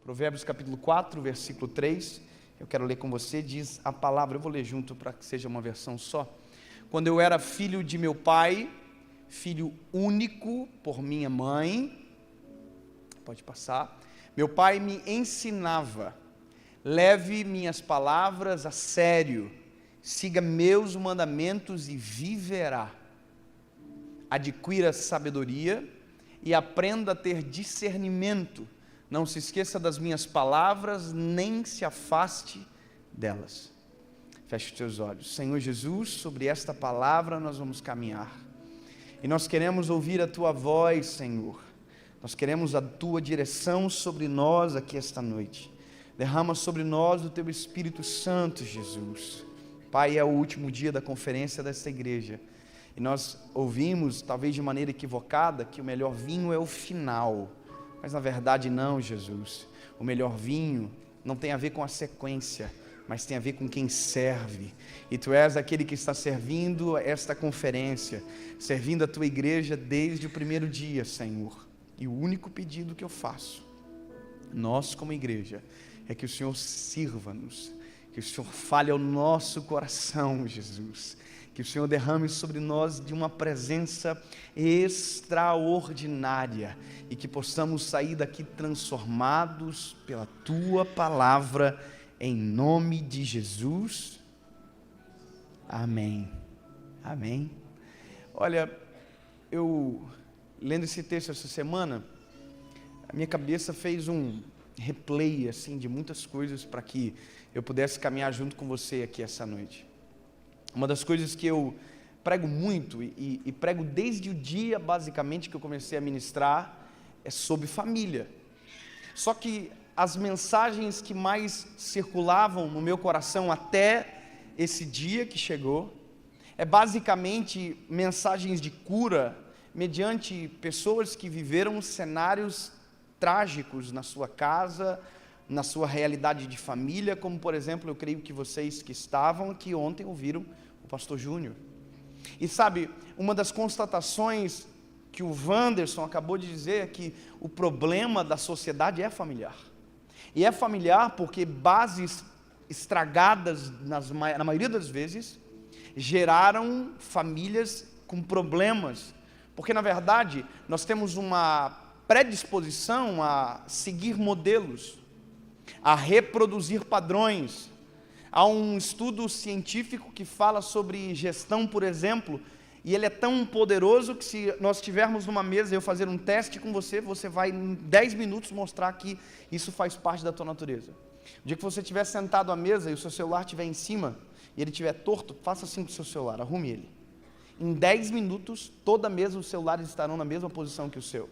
Provérbios capítulo 4, versículo 3, eu quero ler com você, diz a palavra, eu vou ler junto para que seja uma versão só. Quando eu era filho de meu pai, filho único por minha mãe, pode passar, meu pai me ensinava, leve minhas palavras a sério, siga meus mandamentos e viverá. Adquira sabedoria e aprenda a ter discernimento. Não se esqueça das minhas palavras, nem se afaste delas. Feche os teus olhos. Senhor Jesus, sobre esta palavra nós vamos caminhar. E nós queremos ouvir a Tua voz, Senhor. Nós queremos a Tua direção sobre nós aqui esta noite. Derrama sobre nós o Teu Espírito Santo, Jesus. Pai, é o último dia da conferência desta igreja. E nós ouvimos, talvez de maneira equivocada, que o melhor vinho é o final. Mas na verdade não, Jesus. O melhor vinho não tem a ver com a sequência, mas tem a ver com quem serve. E Tu és aquele que está servindo esta conferência, servindo a Tua igreja desde o primeiro dia, Senhor. E o único pedido que eu faço, nós como igreja, é que o Senhor sirva-nos, que o Senhor fale ao nosso coração, Jesus. Que o Senhor derrame sobre nós de uma presença extraordinária e que possamos sair daqui transformados pela Tua palavra, em nome de Jesus. Amém. Amém. Olha, eu lendo esse texto essa semana, a minha cabeça fez um replay assim de muitas coisas para que eu pudesse caminhar junto com você aqui essa noite. Uma das coisas que eu prego muito e prego desde o dia basicamente que eu comecei a ministrar é sobre família. Só que as mensagens que mais circulavam no meu coração até esse dia que chegou é basicamente mensagens de cura mediante pessoas que viveram cenários trágicos na sua casa, na sua realidade de família, como por exemplo, eu creio que vocês que estavam aqui ontem ouviram o pastor Júnior. E sabe, uma das constatações que o Wanderson acabou de dizer é que o problema da sociedade é familiar. E é familiar porque bases estragadas, na maioria das vezes, geraram famílias com problemas. Porque na verdade, nós temos uma predisposição a seguir modelos, a reproduzir padrões. Há um estudo científico que fala sobre gestão, por exemplo, e ele é tão poderoso que se nós estivermos numa mesa e eu fazer um teste com você, você vai em 10 minutos mostrar que isso faz parte da tua natureza. O dia que você estiver sentado à mesa e o seu celular estiver em cima e ele estiver torto, faça assim com o seu celular, arrume ele. Em 10 minutos, toda a mesa, os celulares estarão na mesma posição que o seu.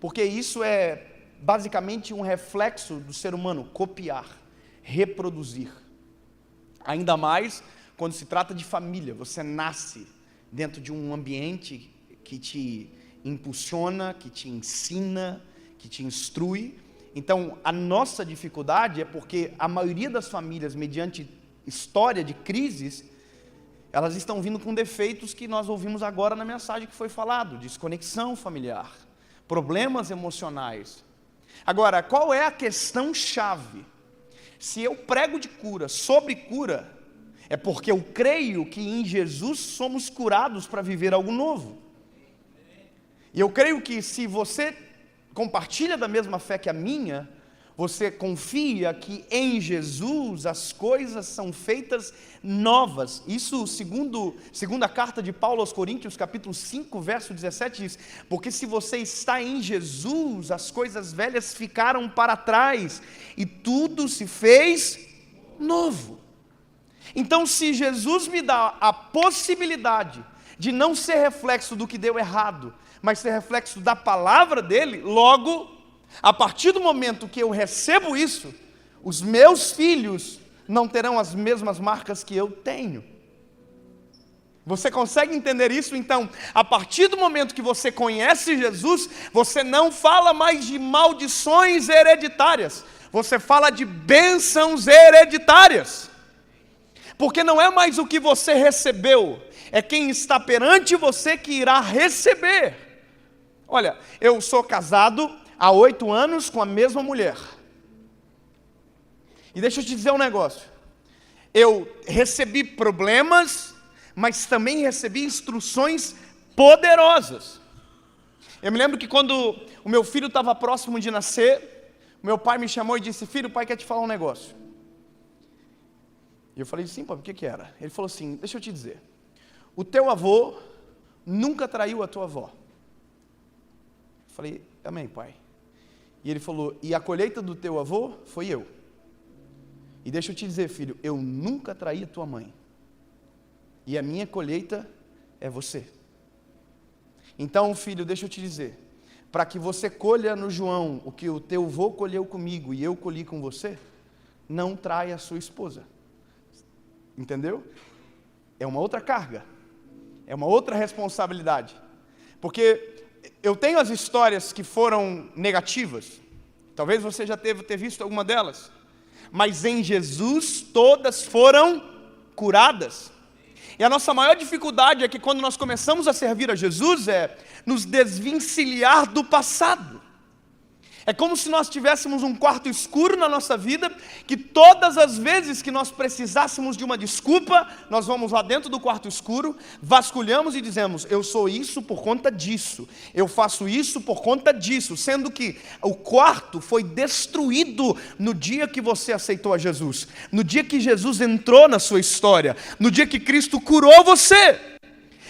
Porque isso é basicamente um reflexo do ser humano, copiar, reproduzir. Ainda mais quando se trata de família, você nasce dentro de um ambiente que te impulsiona, que te ensina, que te instrui. Então, a nossa dificuldade é porque a maioria das famílias, mediante história de crises, elas estão vindo com defeitos que nós ouvimos agora na mensagem que foi falado, desconexão familiar, problemas emocionais. Agora, qual é a questão chave? Se eu prego de cura, sobre cura, é porque eu creio que em Jesus somos curados para viver algo novo. E eu creio que se você compartilha da mesma fé que a minha, você confia que em Jesus as coisas são feitas novas. Isso segundo a carta de Paulo aos Coríntios, capítulo 5, verso 17, diz: porque se você está em Jesus, as coisas velhas ficaram para trás, e tudo se fez novo. Então, se Jesus me dá a possibilidade de não ser reflexo do que deu errado, mas ser reflexo da palavra dele, logo, a partir do momento que eu recebo isso, os meus filhos não terão as mesmas marcas que eu tenho. Você consegue entender isso? Então, a partir do momento que você conhece Jesus, você não fala mais de maldições hereditárias, você fala de bênçãos hereditárias. Porque não é mais o que você recebeu, é quem está perante você que irá receber. Olha, eu sou casado há 8 anos com a mesma mulher. E deixa eu te dizer um negócio. Eu recebi problemas, mas também recebi instruções poderosas. Eu me lembro que quando o meu filho estava próximo de nascer, meu pai me chamou e disse: filho, o pai quer te falar um negócio. E eu falei: sim, pai, o que era? Ele falou assim: deixa eu te dizer, o teu avô nunca traiu a tua avó. Eu falei: amém, pai. E ele falou: e a colheita do teu avô foi eu. E deixa eu te dizer, filho, eu nunca traí a tua mãe. E a minha colheita é você. Então, filho, deixa eu te dizer, para que você colha no João o que o teu avô colheu comigo e eu colhi com você, não traia a sua esposa. Entendeu? É uma outra carga. É uma outra responsabilidade. Porque eu tenho as histórias que foram negativas. Talvez você já ter visto alguma delas. Mas em Jesus todas foram curadas. E a nossa maior dificuldade é que quando nós começamos a servir a Jesus é nos desvencilhar do passado. É como se nós tivéssemos um quarto escuro na nossa vida, que todas as vezes que nós precisássemos de uma desculpa, nós vamos lá dentro do quarto escuro, vasculhamos e dizemos: eu sou isso por conta disso, eu faço isso por conta disso, sendo que o quarto foi destruído no dia que você aceitou a Jesus, no dia que Jesus entrou na sua história, no dia que Cristo curou você.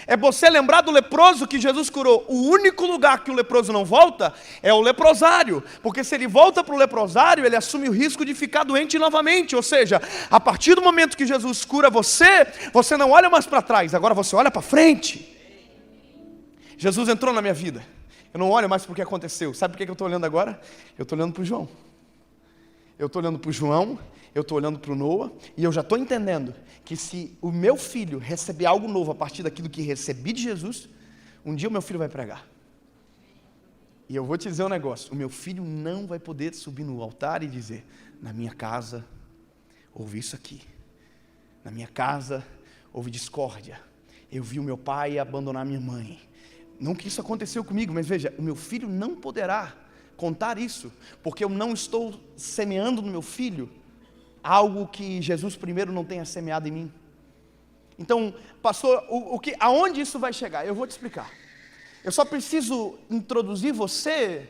É você lembrar do leproso que Jesus curou. O único lugar que o leproso não volta é o leprosário. Porque se ele volta para o leprosário, ele assume o risco de ficar doente novamente. Ou seja, a partir do momento que Jesus cura você, você não olha mais para trás, agora você olha para frente. Jesus entrou na minha vida. Eu não olho mais para o que aconteceu. Sabe por que eu estou olhando agora? Eu estou olhando para o João. Eu estou olhando para o João, eu estou olhando para o Noah, e eu já estou entendendo que se o meu filho receber algo novo a partir daquilo que recebi de Jesus, um dia o meu filho vai pregar. E eu vou te dizer um negócio: o meu filho não vai poder subir no altar e dizer: na minha casa houve isso aqui, na minha casa houve discórdia, eu vi o meu pai abandonar minha mãe. Não que isso aconteceu comigo, mas veja, o meu filho não poderá contar isso, porque eu não estou semeando no meu filho algo que Jesus primeiro não tenha semeado em mim. Então, pastor, aonde isso vai chegar? Eu vou te explicar. Eu só preciso introduzir você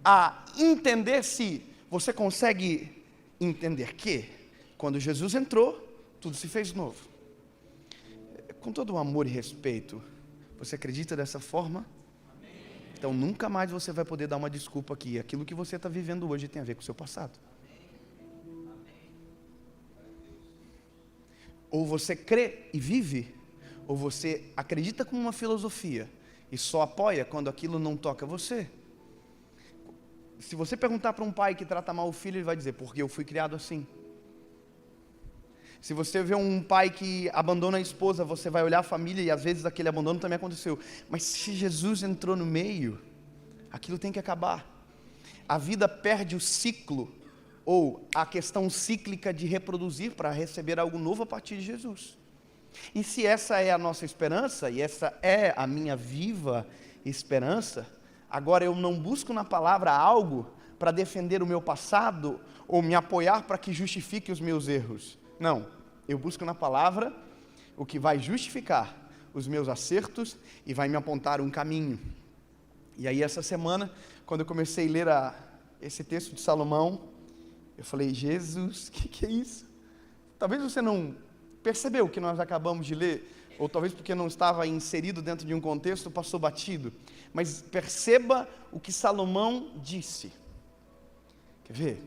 a entender se você consegue entender que, quando Jesus entrou, tudo se fez novo. Com todo o amor e respeito, você acredita dessa forma? Então nunca mais você vai poder dar uma desculpa que aquilo que você está vivendo hoje tem a ver com o seu passado. Ou você crê e vive, ou você acredita como uma filosofia e só apoia quando aquilo não toca você. Se você perguntar para um pai que trata mal o filho, ele vai dizer: porque eu fui criado assim. Se você vê um pai que abandona a esposa, você vai olhar a família e às vezes aquele abandono também aconteceu. Mas se Jesus entrou no meio, aquilo tem que acabar. A vida perde o ciclo, ou a questão cíclica de reproduzir para receber algo novo a partir de Jesus. E se essa é a nossa esperança, e essa é a minha viva esperança, agora eu não busco na palavra algo para defender o meu passado, ou me apoiar para que justifique os meus erros. Não, eu busco na palavra o que vai justificar os meus acertos e vai me apontar um caminho. E aí essa semana, quando eu comecei a ler esse texto de Salomão, eu falei: Jesus, o que é isso? Talvez você não percebeu o que nós acabamos de ler, ou talvez porque não estava inserido dentro de um contexto, passou batido. Mas perceba o que Salomão disse. Quer ver?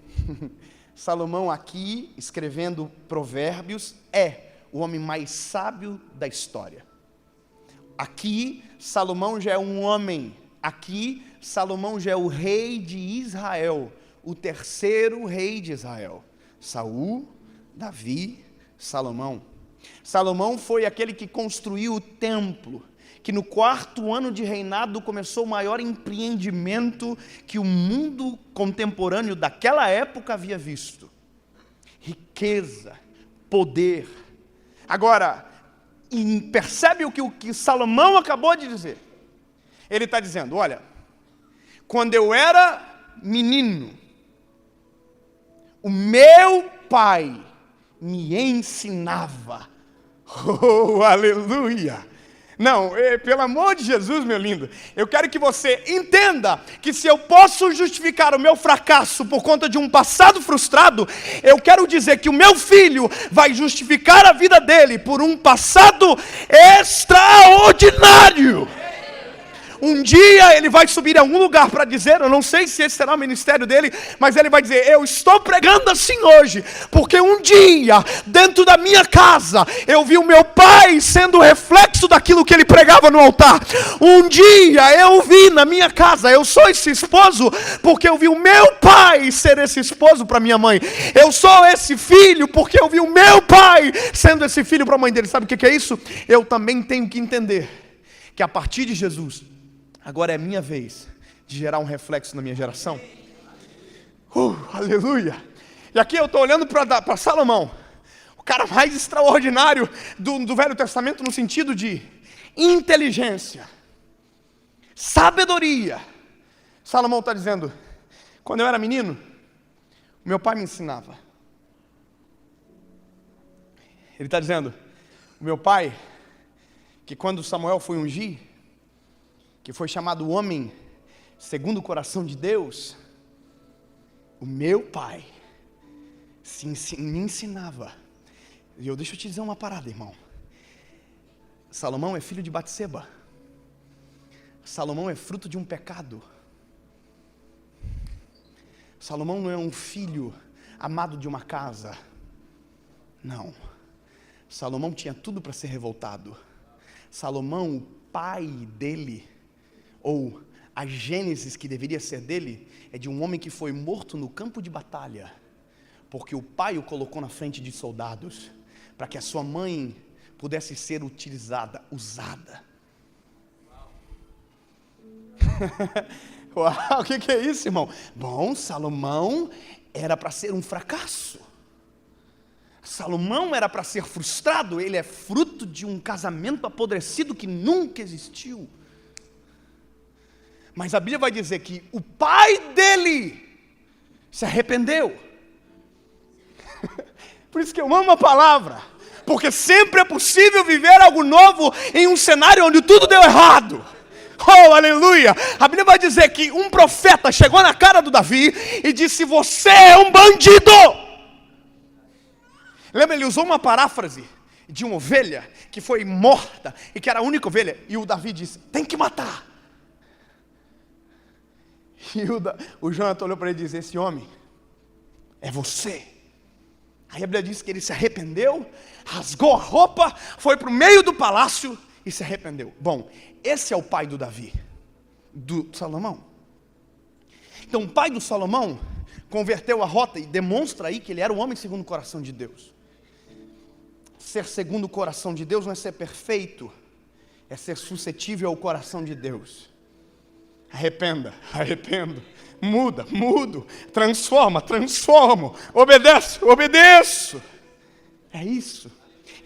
Salomão aqui, escrevendo Provérbios, é o homem mais sábio da história. Aqui, Salomão já é um homem. Aqui, Salomão já é o rei de Israel, o terceiro rei de Israel. Saul, Davi, Salomão. Salomão foi aquele que construiu o templo, que no 4º ano de reinado começou o maior empreendimento que o mundo contemporâneo daquela época havia visto. Riqueza, poder. Agora, percebe o que Salomão acabou de dizer? Ele está dizendo: olha, quando eu era menino, o meu pai me ensinava. Oh, aleluia! Não, pelo amor de Jesus, meu lindo, eu quero que você entenda que se eu posso justificar o meu fracasso por conta de um passado frustrado, eu quero dizer que o meu filho vai justificar a vida dele por um passado extraordinário. Um dia ele vai subir a algum lugar para dizer, eu não sei se esse será o ministério dele, mas ele vai dizer, eu estou pregando assim hoje, porque um dia, dentro da minha casa, eu vi o meu pai sendo o reflexo daquilo que ele pregava no altar. Um dia eu vi na minha casa, eu sou esse esposo, porque eu vi o meu pai ser esse esposo para minha mãe. Eu sou esse filho, porque eu vi o meu pai sendo esse filho para a mãe dele. Sabe o que é isso? Eu também tenho que entender que a partir de Jesus, agora é minha vez de gerar um reflexo na minha geração. Aleluia! E aqui eu estou olhando para Salomão, o cara mais extraordinário do Velho Testamento no sentido de inteligência, sabedoria. Salomão está dizendo, quando eu era menino, meu pai me ensinava. Ele está dizendo, o meu pai, que quando Samuel foi ungir, que foi chamado homem segundo o coração de Deus, o meu pai me ensinava. E deixa eu te dizer uma parada, irmão. Salomão é filho de Batseba. Salomão é fruto de um pecado. Salomão não é um filho amado de uma casa. Não. Salomão tinha tudo para ser revoltado. Salomão, o pai dele, ou a gênesis que deveria ser dele, é de um homem que foi morto no campo de batalha, porque o pai o colocou na frente de soldados, para que a sua mãe pudesse ser usada. Uau, o que é isso, irmão? Bom, Salomão era para ser um fracasso. Salomão era para ser frustrado. Ele é fruto de um casamento apodrecido que nunca existiu. Mas a Bíblia vai dizer que o pai dele se arrependeu. Por isso que eu amo a palavra. Porque sempre é possível viver algo novo em um cenário onde tudo deu errado. Oh, aleluia! A Bíblia vai dizer que um profeta chegou na cara do Davi e disse, você é um bandido! Lembra, ele usou uma paráfrase de uma ovelha que foi morta e que era a única ovelha. E o Davi disse, tem que matar. E o Jonathan olhou para ele e disse, esse homem é você. Aí a Bíblia diz que ele se arrependeu, rasgou a roupa, foi para o meio do palácio e se arrependeu. Bom, esse é o pai do Davi, do Salomão. Então o pai do Salomão converteu a rota e demonstra aí que ele era um homem segundo o coração de Deus. Ser segundo o coração de Deus não é ser perfeito, é ser suscetível ao coração de Deus. Arrependo, mudo, transformo, obedeço. É isso.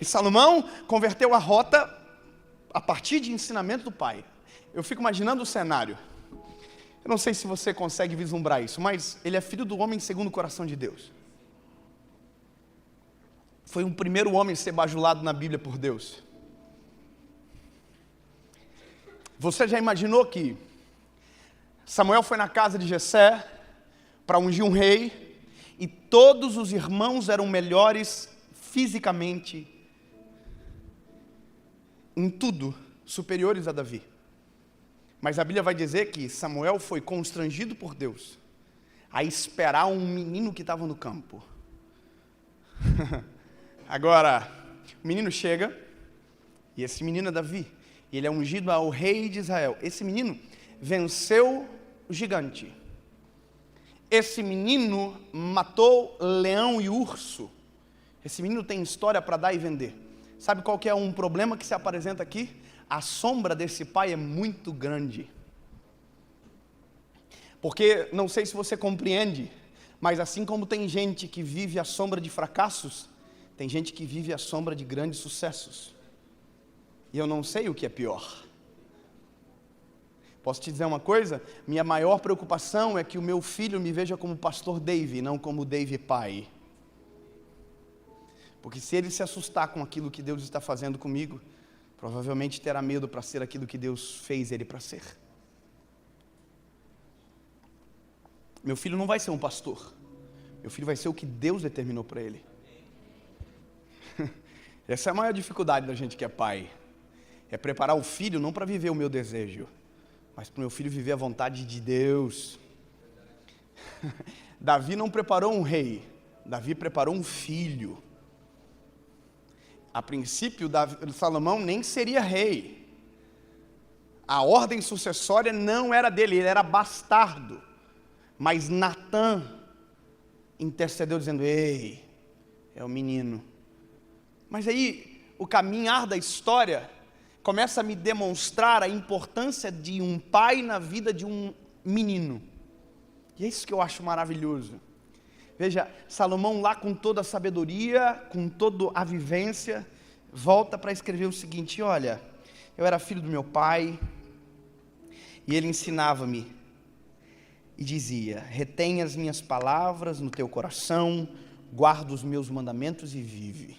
E Salomão converteu a rota a partir de ensinamento do pai. Eu fico imaginando o cenário. Eu não sei se você consegue vislumbrar isso, mas ele é filho do homem segundo o coração de Deus. Foi o primeiro homem a ser bajulado na Bíblia por Deus. Você já imaginou que Samuel foi na casa de Jessé para ungir um rei e todos os irmãos eram melhores fisicamente, em tudo, superiores a Davi. Mas a Bíblia vai dizer que Samuel foi constrangido por Deus a esperar um menino que estava no campo. Agora, o menino chega, e esse menino é Davi, e ele é ungido ao rei de Israel. Esse menino venceu o gigante. Esse menino matou leão e urso. Esse menino tem história para dar e vender. Sabe qual que é um problema que se apresenta aqui? A sombra desse pai é muito grande. Porque, não sei se você compreende, mas assim como tem gente que vive à sombra de fracassos, tem gente que vive à sombra de grandes sucessos. E eu não sei o que é pior. Posso te dizer uma coisa? Minha maior preocupação é que o meu filho me veja como pastor Dave, não como Dave pai. Porque se ele se assustar com aquilo que Deus está fazendo comigo, provavelmente terá medo para ser aquilo que Deus fez ele para ser. Meu filho não vai ser um pastor. Meu filho vai ser o que Deus determinou para ele. Essa é a maior dificuldade da gente que é pai. É preparar o filho não para viver o meu desejo, mas para o meu filho viver a vontade de Deus. Davi não preparou um rei, Davi preparou um filho. A princípio, Salomão nem seria rei. A ordem sucessória não era dele, ele era bastardo. Mas Natã intercedeu dizendo, ei, é o menino. Mas aí, o caminhar da história começa a me demonstrar a importância de um pai na vida de um menino. E é isso que eu acho maravilhoso. Veja, Salomão lá com toda a sabedoria, com toda a vivência, volta para escrever o seguinte, olha, eu era filho do meu pai, e ele ensinava-me, e dizia, retém as minhas palavras no teu coração, guarda os meus mandamentos e vive.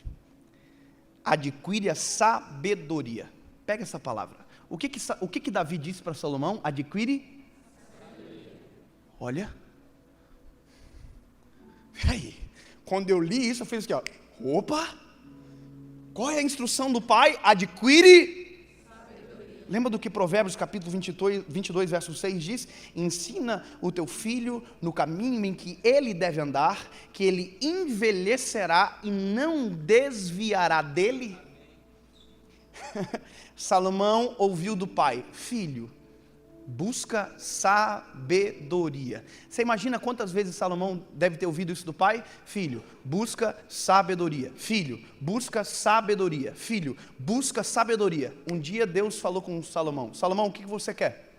Adquire a sabedoria. Pega essa palavra. O que Davi disse para Salomão? Adquire? Olha. Peraí. Quando eu li isso, eu fiz aqui, ó. Opa! Qual é a instrução do pai? Adquire. Lembra do que Provérbios capítulo 22, verso 6 diz? Ensina o teu filho no caminho em que ele deve andar, que ele envelhecerá e não desviará dele. Salomão ouviu do pai, filho, busca sabedoria. Você imagina quantas vezes Salomão deve ter ouvido isso do pai? Filho, busca sabedoria. Filho, busca sabedoria. Filho, busca sabedoria. Um dia Deus falou com Salomão, Salomão, o que você quer?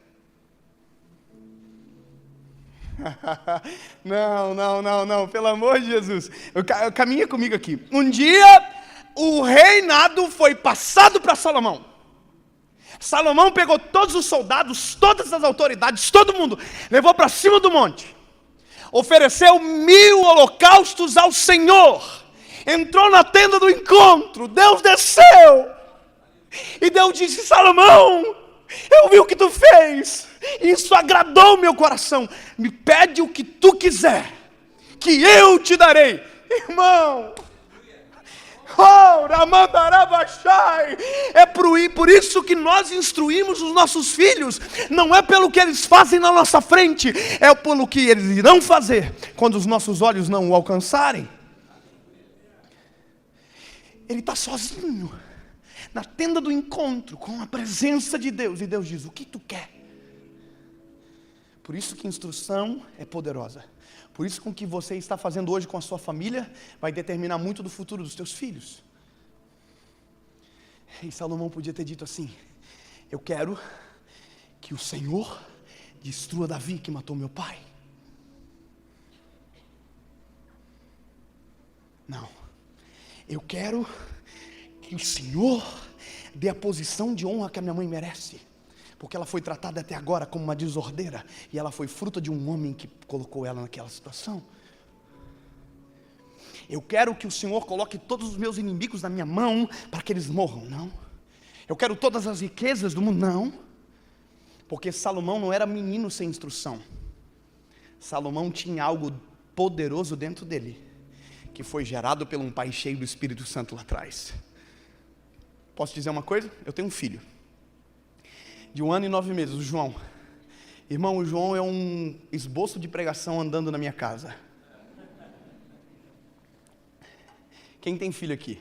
Não, pelo amor de Jesus, caminha comigo aqui. Um dia o reinado foi passado para Salomão. Salomão pegou todos os soldados, todas as autoridades, todo mundo, levou para cima do monte, ofereceu 1000 holocaustos ao Senhor, entrou na tenda do encontro, Deus desceu, e Deus disse, Salomão, eu vi o que tu fez, isso agradou o meu coração, me pede o que tu quiser, que eu te darei. Irmão, é por isso que nós instruímos os nossos filhos, não é pelo que eles fazem na nossa frente, é pelo que eles irão fazer quando os nossos olhos não o alcançarem. Ele está sozinho na tenda do encontro com a presença de Deus, e Deus diz, o que tu quer? Por isso que instrução é poderosa. Por isso que o que você está fazendo hoje com a sua família vai determinar muito do futuro dos teus filhos. E Salomão podia ter dito assim, eu quero que o Senhor destrua Davi que matou meu pai. Não, eu quero que o Senhor dê a posição de honra que a minha mãe merece. Porque ela foi tratada até agora como uma desordeira, e ela foi fruto de um homem que colocou ela naquela situação. Eu quero que o Senhor coloque todos os meus inimigos na minha mão, para que eles morram, não. Eu quero todas as riquezas do mundo, não. Porque Salomão não era menino sem instrução. Salomão tinha algo poderoso dentro dele, que foi gerado por um pai cheio do Espírito Santo lá atrás. Posso dizer uma coisa? Eu tenho um filho de 1 ano e 9 meses, o João. Irmão, o João é um esboço de pregação andando na minha casa. Quem tem filho aqui?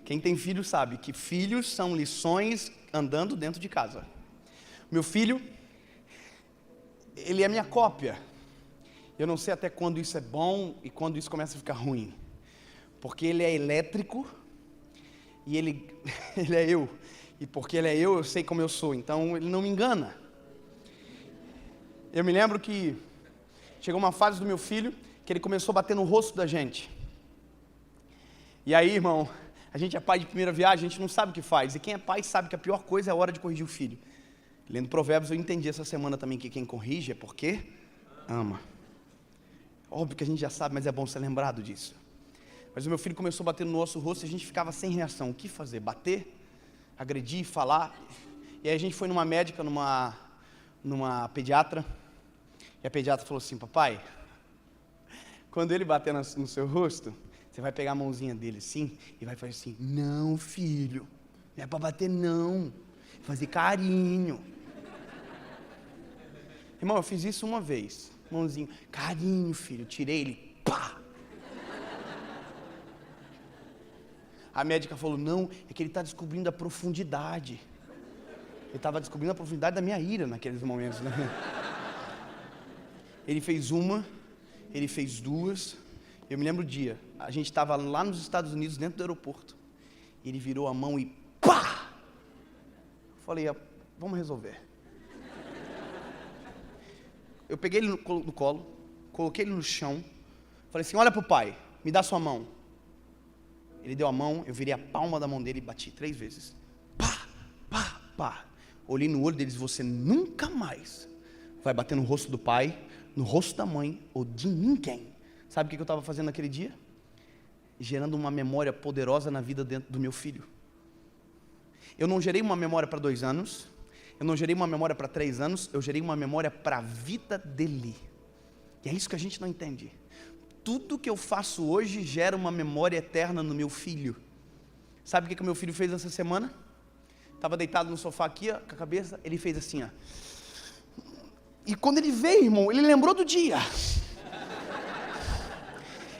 Quem tem filho sabe que filhos são lições andando dentro de casa. Meu filho, ele é minha cópia. Eu não sei até quando isso é bom e quando isso começa a ficar ruim. Porque ele é elétrico e ele é eu. E porque ele é eu sei como eu sou, então ele não me engana. Eu me lembro que chegou uma fase do meu filho que ele começou a bater no rosto da gente. E aí, irmão, a gente é pai de primeira viagem, a gente não sabe o que faz. E quem é pai sabe que a pior coisa é a hora de corrigir o filho. Lendo Provérbios, eu entendi essa semana também que quem corrige é porque ama. Óbvio que a gente já sabe, mas é bom ser lembrado disso. Mas o meu filho começou a bater no nosso rosto e a gente ficava sem reação. O que fazer? Bater? Agredir? Falar? E aí a gente foi numa médica, numa pediatra. E a pediatra falou assim: papai, quando ele bater no seu rosto, você vai pegar a mãozinha dele assim e vai fazer assim: não, filho, não é para bater não, fazer carinho. Irmão, eu fiz isso uma vez, mãozinho, carinho, filho, tirei ele, pá. A médica falou: não, é que ele está descobrindo a profundidade. Ele estava descobrindo a profundidade da minha ira naqueles momentos, né? Ele fez uma, ele fez duas. Eu me lembro o dia, a gente estava lá nos Estados Unidos, dentro do aeroporto. Ele virou a mão e pá! Falei: vamos resolver. Eu peguei ele no colo, coloquei ele no chão. Falei assim: olha pro pai, me dá sua mão. Ele deu a mão, eu virei a palma da mão dele e bati 3 vezes. Pá, pá, pá. Olhei no olho deles: você nunca mais vai bater no rosto do pai, no rosto da mãe ou de ninguém. Sabe o que eu estava fazendo naquele dia? Gerando uma memória poderosa na vida dentro do meu filho. Eu não gerei uma memória para 2 anos, eu não gerei uma memória para 3 anos, eu gerei uma memória para a vida dele. E é isso que a gente não entende. Tudo que eu faço hoje gera uma memória eterna no meu filho. Sabe o que o meu filho fez essa semana? Estava deitado no sofá aqui, ó, com a cabeça, ele fez assim, ó. E quando ele veio, irmão, ele lembrou do dia.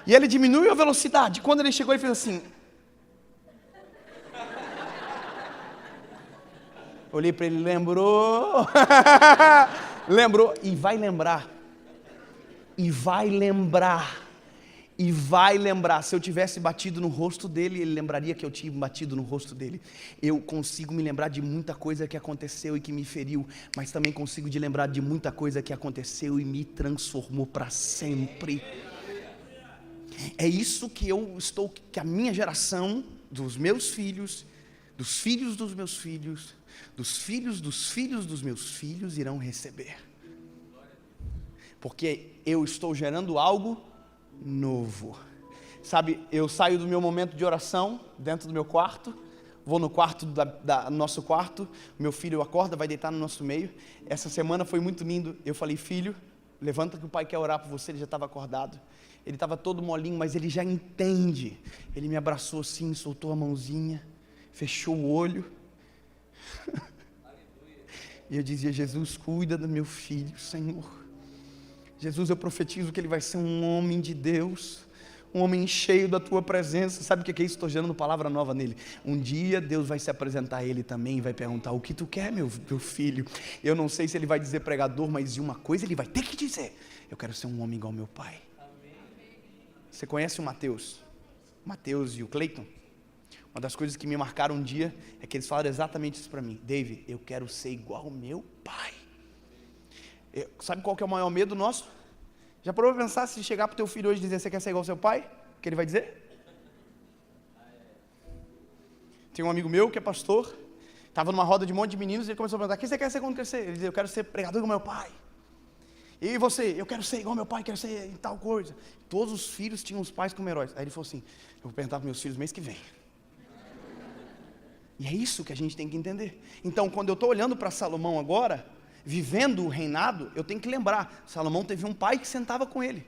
E ele diminuiu a velocidade. Quando ele chegou, ele fez assim. Olhei para ele: lembrou. Lembrou. E vai lembrar. E vai lembrar. E vai lembrar. Se eu tivesse batido no rosto dele, ele lembraria que eu tinha batido no rosto dele. Eu consigo me lembrar de muita coisa que aconteceu e que me feriu, mas também consigo de lembrar de muita coisa que aconteceu e me transformou para sempre. É isso que que a minha geração, dos meus filhos, dos filhos dos meus filhos, dos filhos dos filhos dos meus filhos irão receber. Porque eu estou gerando algo novo. Sabe, eu saio do meu momento de oração, dentro do meu quarto, vou no quarto nosso quarto, meu filho acorda, vai deitar no nosso meio. Essa semana foi muito lindo. Eu falei: filho, levanta que o pai quer orar por você. Ele já estava acordado, ele estava todo molinho, mas ele já entende. Ele me abraçou assim, soltou a mãozinha, fechou o olho. E eu dizia: Jesus, cuida do meu filho, Senhor. Jesus, eu profetizo que ele vai ser um homem de Deus, um homem cheio da tua presença. Sabe o que é isso? Estou gerando palavra nova nele. Um dia Deus vai se apresentar a ele também e vai perguntar: o que tu quer, meu filho? Eu não sei se ele vai dizer pregador, mas de uma coisa ele vai ter que dizer: eu quero ser um homem igual ao meu pai. Você conhece o Mateus? Mateus e o Cleiton? Uma das coisas que me marcaram um dia é que eles falaram exatamente isso para mim: David, eu quero ser igual ao meu pai. Sabe qual que é o maior medo nosso? Já parou para pensar, se chegar para o teu filho hoje e dizer: você quer ser igual ao seu pai? O que ele vai dizer? Tem um amigo meu que é pastor, estava numa roda de um monte de meninos e ele começou a perguntar: o que você quer ser quando crescer? Ele dizia: eu quero ser pregador igual ao meu pai. E você? Eu quero ser igual ao meu pai, quero ser em tal coisa. Todos os filhos tinham os pais como heróis. Aí ele falou assim: eu vou perguntar para meus filhos mês que vem. E é isso que a gente tem que entender. Então, quando eu estou olhando para Salomão agora, vivendo o reinado, eu tenho que lembrar: Salomão teve um pai que sentava com ele.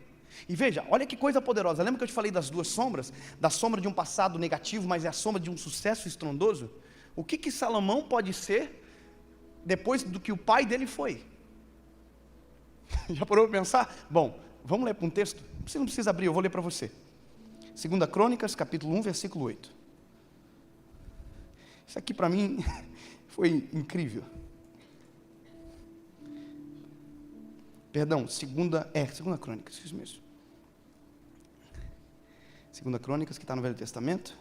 E veja, olha que coisa poderosa. Lembra que eu te falei das 2 sombras? Da sombra de um passado negativo, mas é a sombra de um sucesso estrondoso? O que Salomão pode ser depois do que o pai dele foi? Já parou para pensar? Bom, vamos ler para um texto? Você não precisa abrir, eu vou ler para você. 2 Crônicas, capítulo 1, versículo 8. Isso aqui para mim foi incrível. Perdão, 2 Crônicas, isso mesmo. 2 Crônicas, que está no Velho Testamento.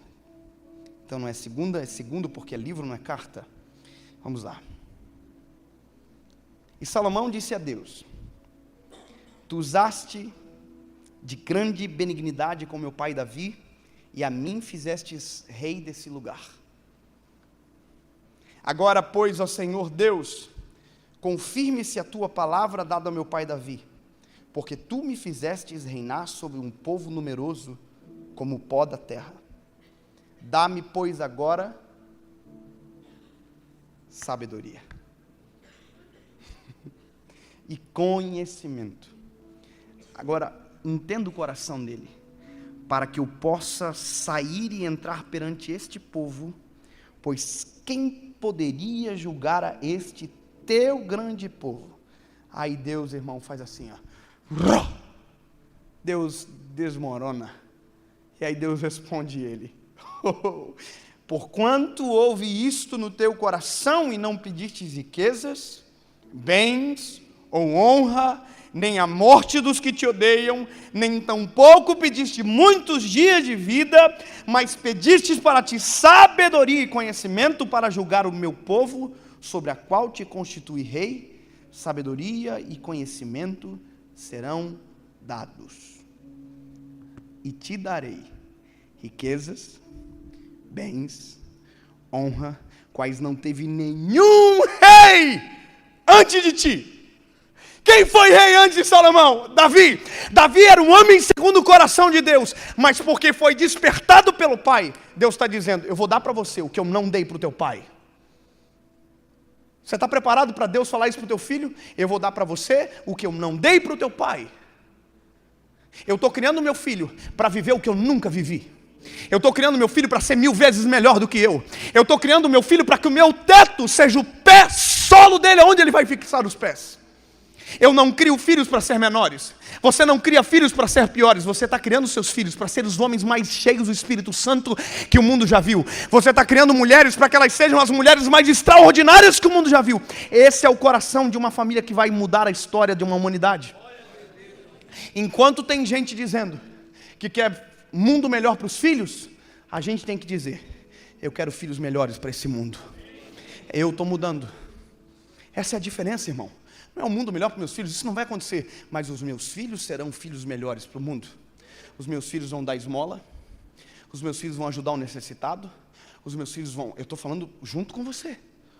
Então não é segunda, é segundo porque é livro, não é carta. Vamos lá. E Salomão disse a Deus: tu usaste de grande benignidade com meu pai Davi, e a mim fizestes rei desse lugar. Agora, pois, ó Senhor Deus, confirme-se a tua palavra dada ao meu pai Davi, porque tu me fizestes reinar sobre um povo numeroso como o pó da terra. Dá-me, pois, agora sabedoria e conhecimento. Agora, entenda o coração dele, para que eu possa sair e entrar perante este povo, pois quem poderia julgar a este teu grande povo? Aí Deus, irmão, faz assim, ó. Deus desmorona. E aí Deus responde ele: porquanto houve isto no teu coração e não pediste riquezas, bens ou honra, nem a morte dos que te odeiam, nem tampouco pediste muitos dias de vida, mas pedistes para ti sabedoria e conhecimento para julgar o meu povo, sobre a qual te constituí rei, sabedoria e conhecimento serão dados. E te darei riquezas, bens, honra, quais não teve nenhum rei antes de ti. Quem foi rei antes de Salomão? Davi. Davi era um homem segundo o coração de Deus, mas porque foi despertado pelo pai, Deus está dizendo: eu vou dar para você o que eu não dei para o teu pai. Você está preparado para Deus falar isso para o teu filho? Eu vou dar para você o que eu não dei para o teu pai. Eu estou criando o meu filho para viver o que eu nunca vivi. Eu estou criando o meu filho para ser 1000 vezes melhor do que eu. Eu estou criando o meu filho para que o meu teto seja o pé solo dele, onde ele vai fixar os pés. Eu não crio filhos para ser menores. Você não cria filhos para ser piores. Você está criando seus filhos para ser os homens mais cheios do Espírito Santo que o mundo já viu. Você está criando mulheres para que elas sejam as mulheres mais extraordinárias que o mundo já viu. Esse é o coração de uma família que vai mudar a história de uma humanidade. Enquanto tem gente dizendo que quer mundo melhor para os filhos, a gente tem que dizer: eu quero filhos melhores para esse mundo. Eu estou mudando. Essa é a diferença, irmão. Não é um mundo melhor para meus filhos, isso não vai acontecer. Mas os meus filhos serão filhos melhores para o mundo. Os meus filhos vão dar esmola. Os meus filhos vão ajudar o necessitado. Os meus filhos vão... Eu estou falando junto com você.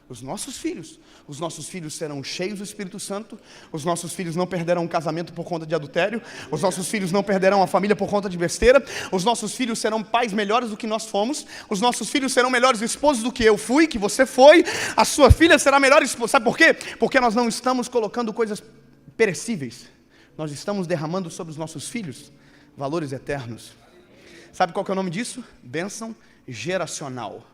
Os nossos filhos serão cheios do Espírito Santo. Os nossos filhos não perderão um casamento por conta de adultério. Os nossos filhos não perderão a família por conta de besteira. Os nossos filhos serão pais melhores do que nós fomos. Os nossos filhos serão melhores esposos do que eu fui, que você foi. A sua filha será melhor esposa. Sabe por quê? Porque nós não estamos colocando coisas perecíveis. Nós estamos derramando sobre os nossos filhos valores eternos. Sabe qual que é o nome disso? Bênção geracional.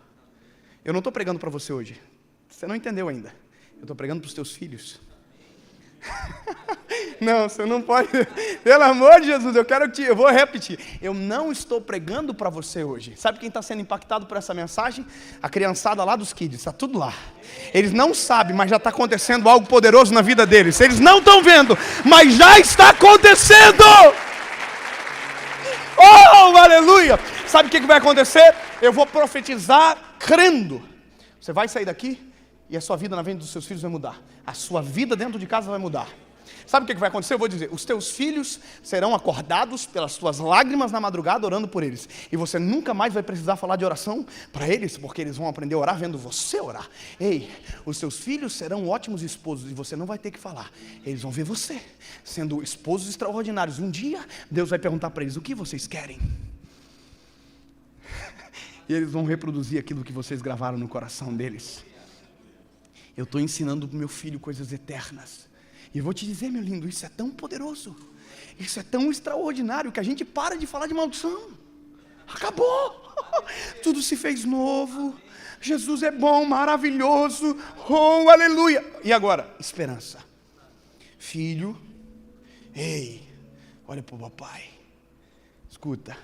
Eu não estou pregando para você hoje. Você não entendeu ainda. Eu estou pregando para os teus filhos. Não, você não pode. Pelo amor de Jesus, eu vou repetir. Eu não estou pregando para você hoje. Sabe quem está sendo impactado por essa mensagem? A criançada lá dos kids, está tudo lá. Eles não sabem, mas já está acontecendo algo poderoso na vida deles. Eles não estão vendo, mas já está acontecendo. Oh, aleluia! Sabe o que vai acontecer? Eu vou profetizar crendo. Você vai sair daqui e a sua vida na frente dos seus filhos vai mudar. A sua vida dentro de casa vai mudar. Sabe o que vai acontecer? Eu vou dizer: os teus filhos serão acordados pelas tuas lágrimas na madrugada orando por eles. E você nunca mais vai precisar falar de oração para eles, porque eles vão aprender a orar vendo você orar. Ei, os seus filhos serão ótimos esposos e você não vai ter que falar. Eles vão ver você sendo esposos extraordinários. Um dia Deus vai perguntar para eles: o que vocês querem? E eles vão reproduzir aquilo que vocês gravaram no coração deles. Eu estou ensinando para o meu filho coisas eternas. E eu vou te dizer, meu lindo, isso é tão poderoso. Isso é tão extraordinário que a gente para de falar de maldição. Acabou. Tudo se fez novo. Jesus é bom, maravilhoso. Oh, aleluia. E agora? Esperança. Filho, ei, olha para o papai. Escuta.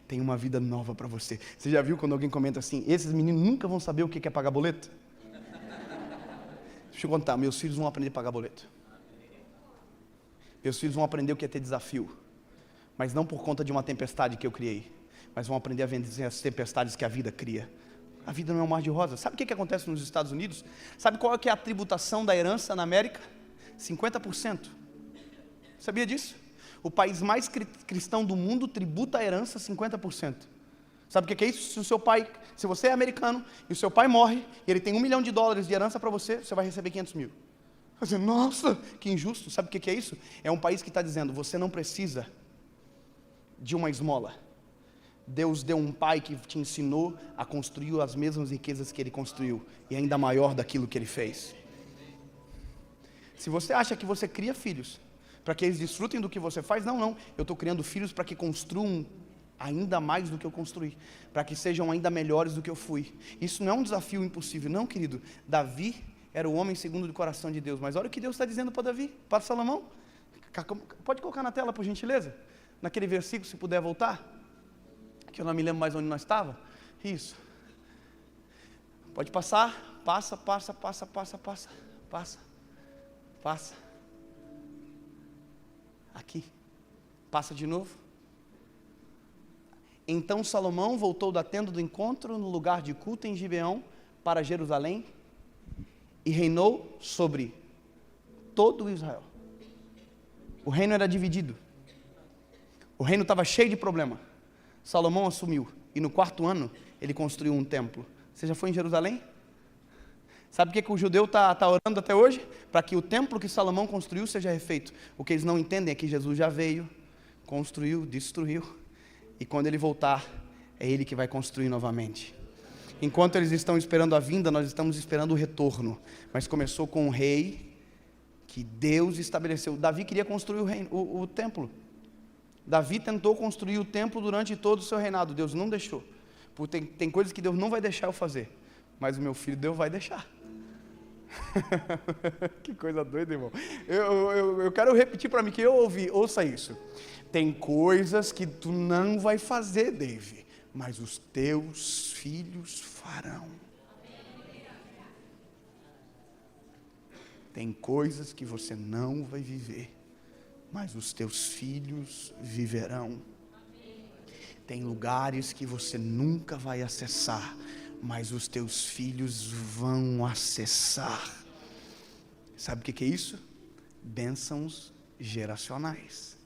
Tem uma vida nova para você. Você já viu quando alguém comenta assim: esses meninos nunca vão saber o que é pagar boleto? Deixa eu contar, meus filhos vão aprender a pagar boleto. Meus filhos vão aprender o que é ter desafio. Mas não por conta de uma tempestade que eu criei, mas vão aprender a vencer as tempestades que a vida cria. A vida não é um mar de rosas. Sabe o que acontece nos Estados Unidos? Sabe qual é a tributação da herança na América? 50%. Sabia disso? O país mais cristão do mundo tributa a herança 50%. Sabe o que é isso? Se você é americano e o seu pai morre e ele tem $1 milhão de herança para você, você vai receber 500 mil. Você, nossa, que injusto. Sabe o que é isso? É um país que está dizendo: você não precisa de uma esmola. Deus deu um pai que te ensinou a construir as mesmas riquezas que ele construiu, e ainda maior daquilo que ele fez. Se você acha que você cria filhos para que eles desfrutem do que você faz, não. Eu estou criando filhos para que construam ainda mais do que eu construí, para que sejam ainda melhores do que eu fui. Isso não é um desafio impossível, não, querido. Davi era o homem segundo o coração de Deus, mas olha o que Deus está dizendo para Davi, para Salomão. Pode colocar na tela, por gentileza? Naquele versículo, se puder voltar, que eu não me lembro mais onde nós estávamos. Isso. Pode passar, passa. Aqui. Passa de novo. Então Salomão voltou da tenda do encontro no lugar de culto em Gibeão para Jerusalém e reinou sobre todo Israel. O reino era dividido. O reino estava cheio de problema. Salomão assumiu e no 4º ano ele construiu um templo. Você já foi em Jerusalém? Sabe o que o judeu está orando até hoje? Para que o templo que Salomão construiu seja refeito. O que eles não entendem é que Jesus já veio, construiu, destruiu, e quando ele voltar, é ele que vai construir novamente. Enquanto eles estão esperando a vinda, nós estamos esperando o retorno. Mas começou com um rei que Deus estabeleceu. Davi queria construir o templo. Davi tentou construir o templo durante todo o seu reinado. Deus não deixou. Porque tem coisas que Deus não vai deixar eu fazer. Mas o meu filho, Deus vai deixar. Que coisa doida, irmão. Eu quero repetir para mim que eu ouvi. Ouça isso. Tem coisas que tu não vai fazer, Dave, mas os teus filhos farão. Tem coisas que você não vai viver, mas os teus filhos viverão. Tem lugares que você nunca vai acessar, mas os teus filhos vão acessar. Sabe o que é isso? Bênçãos geracionais.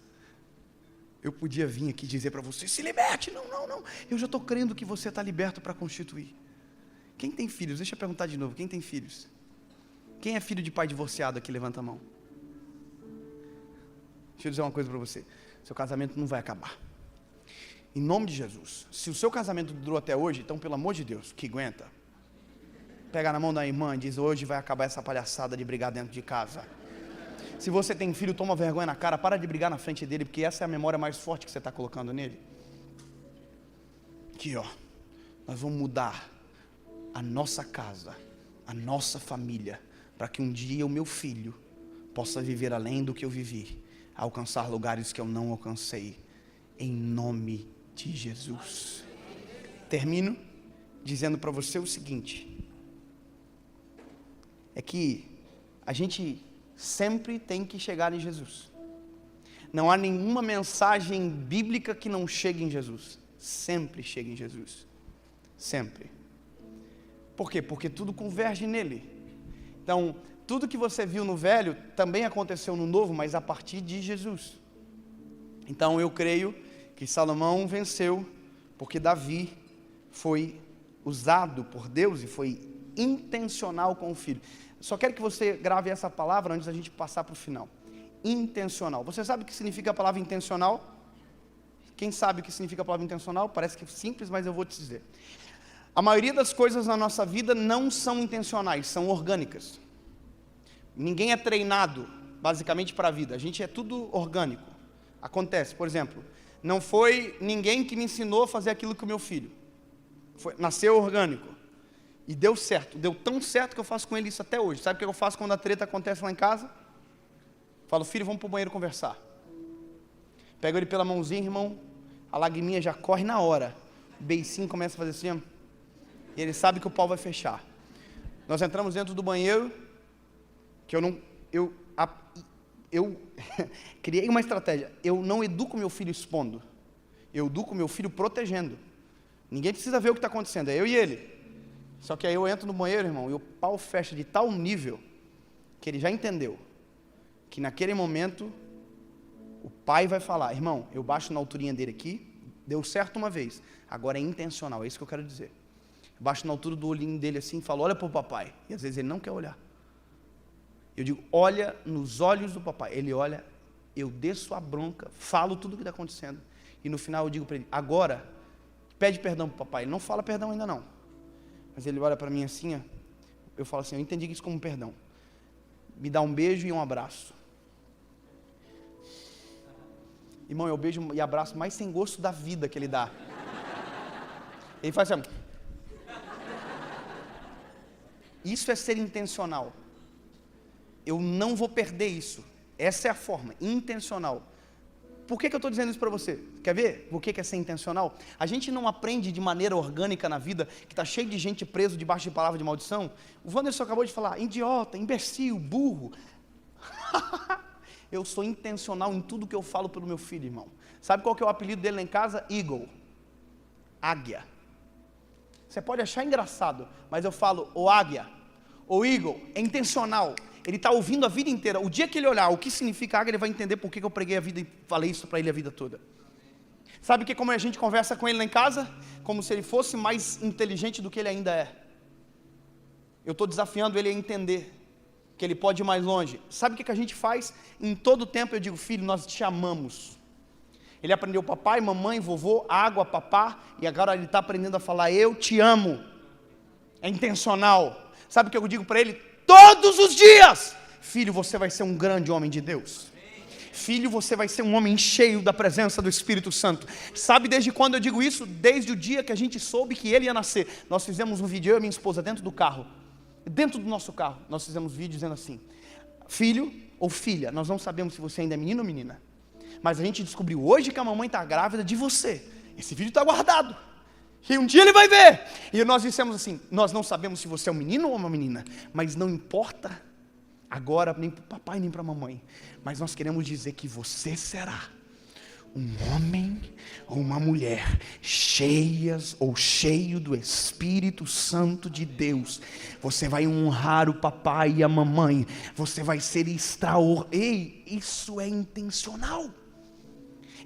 Eu podia vir aqui dizer para você, se liberte. Não. Eu já estou crendo que você está liberto para constituir. Quem tem filhos? Deixa eu perguntar de novo. Quem tem filhos? Quem é filho de pai divorciado aqui? Levanta a mão. Deixa eu dizer uma coisa para você. Seu casamento não vai acabar. Em nome de Jesus. Se o seu casamento durou até hoje, então pelo amor de Deus, que aguenta. Pega na mão da irmã e diz, hoje vai acabar essa palhaçada de brigar dentro de casa. Se você tem filho, toma vergonha na cara, para de brigar na frente dele, porque essa é a memória mais forte que você está colocando nele. Aqui, ó, nós vamos mudar a nossa casa, a nossa família, para que um dia o meu filho possa viver além do que eu vivi, alcançar lugares que eu não alcancei, em nome de Jesus. Termino dizendo para você o seguinte, é que a gente sempre tem que chegar em Jesus. Não há nenhuma mensagem bíblica que não chegue em Jesus. Sempre chega em Jesus. Sempre. Por quê? Porque tudo converge nele. Então, tudo que você viu no velho também aconteceu no novo, mas a partir de Jesus. Então, eu creio que Salomão venceu porque Davi foi usado por Deus e foi intencional com o filho. Só quero que você grave essa palavra antes da gente passar para o final. Intencional. Você sabe o que significa a palavra intencional? Quem sabe o que significa a palavra intencional? Parece que é simples, mas eu vou te dizer. A maioria das coisas na nossa vida não são intencionais, são orgânicas. Ninguém é treinado, basicamente, para a vida. A gente é tudo orgânico. Acontece, por exemplo, não foi ninguém que me ensinou a fazer aquilo com o meu filho. Nasceu orgânico. E deu certo, deu tão certo que eu faço com ele isso até hoje. Sabe o que eu faço quando a treta acontece lá em casa? Falo, filho, vamos para o banheiro conversar. Pego ele pela mãozinha, irmão, a lagriminha já corre na hora. O beicinho começa a fazer assim, ó, e ele sabe que o pau vai fechar. Nós entramos dentro do banheiro, que eu criei uma estratégia. Eu não educo meu filho expondo, eu educo meu filho protegendo. Ninguém precisa ver o que está acontecendo, é eu e ele. Só que aí eu entro no banheiro, irmão, e o pau fecha de tal nível que ele já entendeu que naquele momento o pai vai falar, irmão, eu baixo na alturinha dele aqui, deu certo uma vez, agora é intencional, é isso que eu quero dizer. Eu baixo na altura do olhinho dele assim e falo, olha para o papai, e às vezes ele não quer olhar. Eu digo, olha nos olhos do papai, ele olha eu desço a bronca, falo tudo o que está acontecendo, e no final eu digo para ele, agora, pede perdão para o papai. Ele não fala perdão ainda não, mas ele olha para mim assim, ó, eu falo assim, eu entendi isso como perdão. Me dá um beijo e um abraço. Irmão, é o beijo e abraço mais sem gosto da vida que ele dá. Ele faz assim, isso é ser intencional. Eu não vou perder isso. Essa é a forma, intencional. Por que eu estou dizendo isso para você? Quer ver por que é ser intencional? A gente não aprende de maneira orgânica na vida, que está cheio de gente preso debaixo de palavra de maldição. O Wanderson acabou de falar, idiota, imbecil, burro. Eu sou intencional em tudo que eu falo pelo meu filho, irmão. Sabe qual que é o apelido dele lá em casa? Eagle. Águia. Você pode achar engraçado, mas eu falo, ô águia, ô eagle, é intencional. Ele está ouvindo a vida inteira. O dia que ele olhar o que significa águia, ele vai entender por que eu preguei a vida e falei isso para ele a vida toda. Sabe que como a gente conversa com ele lá em casa? Como se ele fosse mais inteligente do que ele ainda é. Eu estou desafiando ele a entender que ele pode ir mais longe. Sabe o que a gente faz? Em todo tempo eu digo, filho, nós te amamos. Ele aprendeu papai, mamãe, vovô, água, papá, e agora ele está aprendendo a falar, eu te amo. É intencional. Sabe o que eu digo para ele? Todos os dias, filho, você vai ser um grande homem de Deus. Filho, você vai ser um homem cheio da presença do Espírito Santo. Sabe desde quando eu digo isso? Desde o dia que a gente soube que ele ia nascer. Nós fizemos um vídeo, eu e minha esposa, dentro do carro. Dentro do nosso carro, nós fizemos um vídeo dizendo assim, filho ou filha, nós não sabemos se você ainda é menino ou menina, mas a gente descobriu hoje que a mamãe está grávida de você. Esse vídeo está guardado. E um dia ele vai ver. E nós dissemos assim, nós não sabemos se você é um menino ou uma menina, mas não importa agora nem para o papai nem para a mamãe, mas nós queremos dizer que você será um homem ou uma mulher cheias ou cheio do Espírito Santo de Deus. Você vai honrar o papai e a mamãe. Você vai ser extraordinário. Ei, isso é intencional.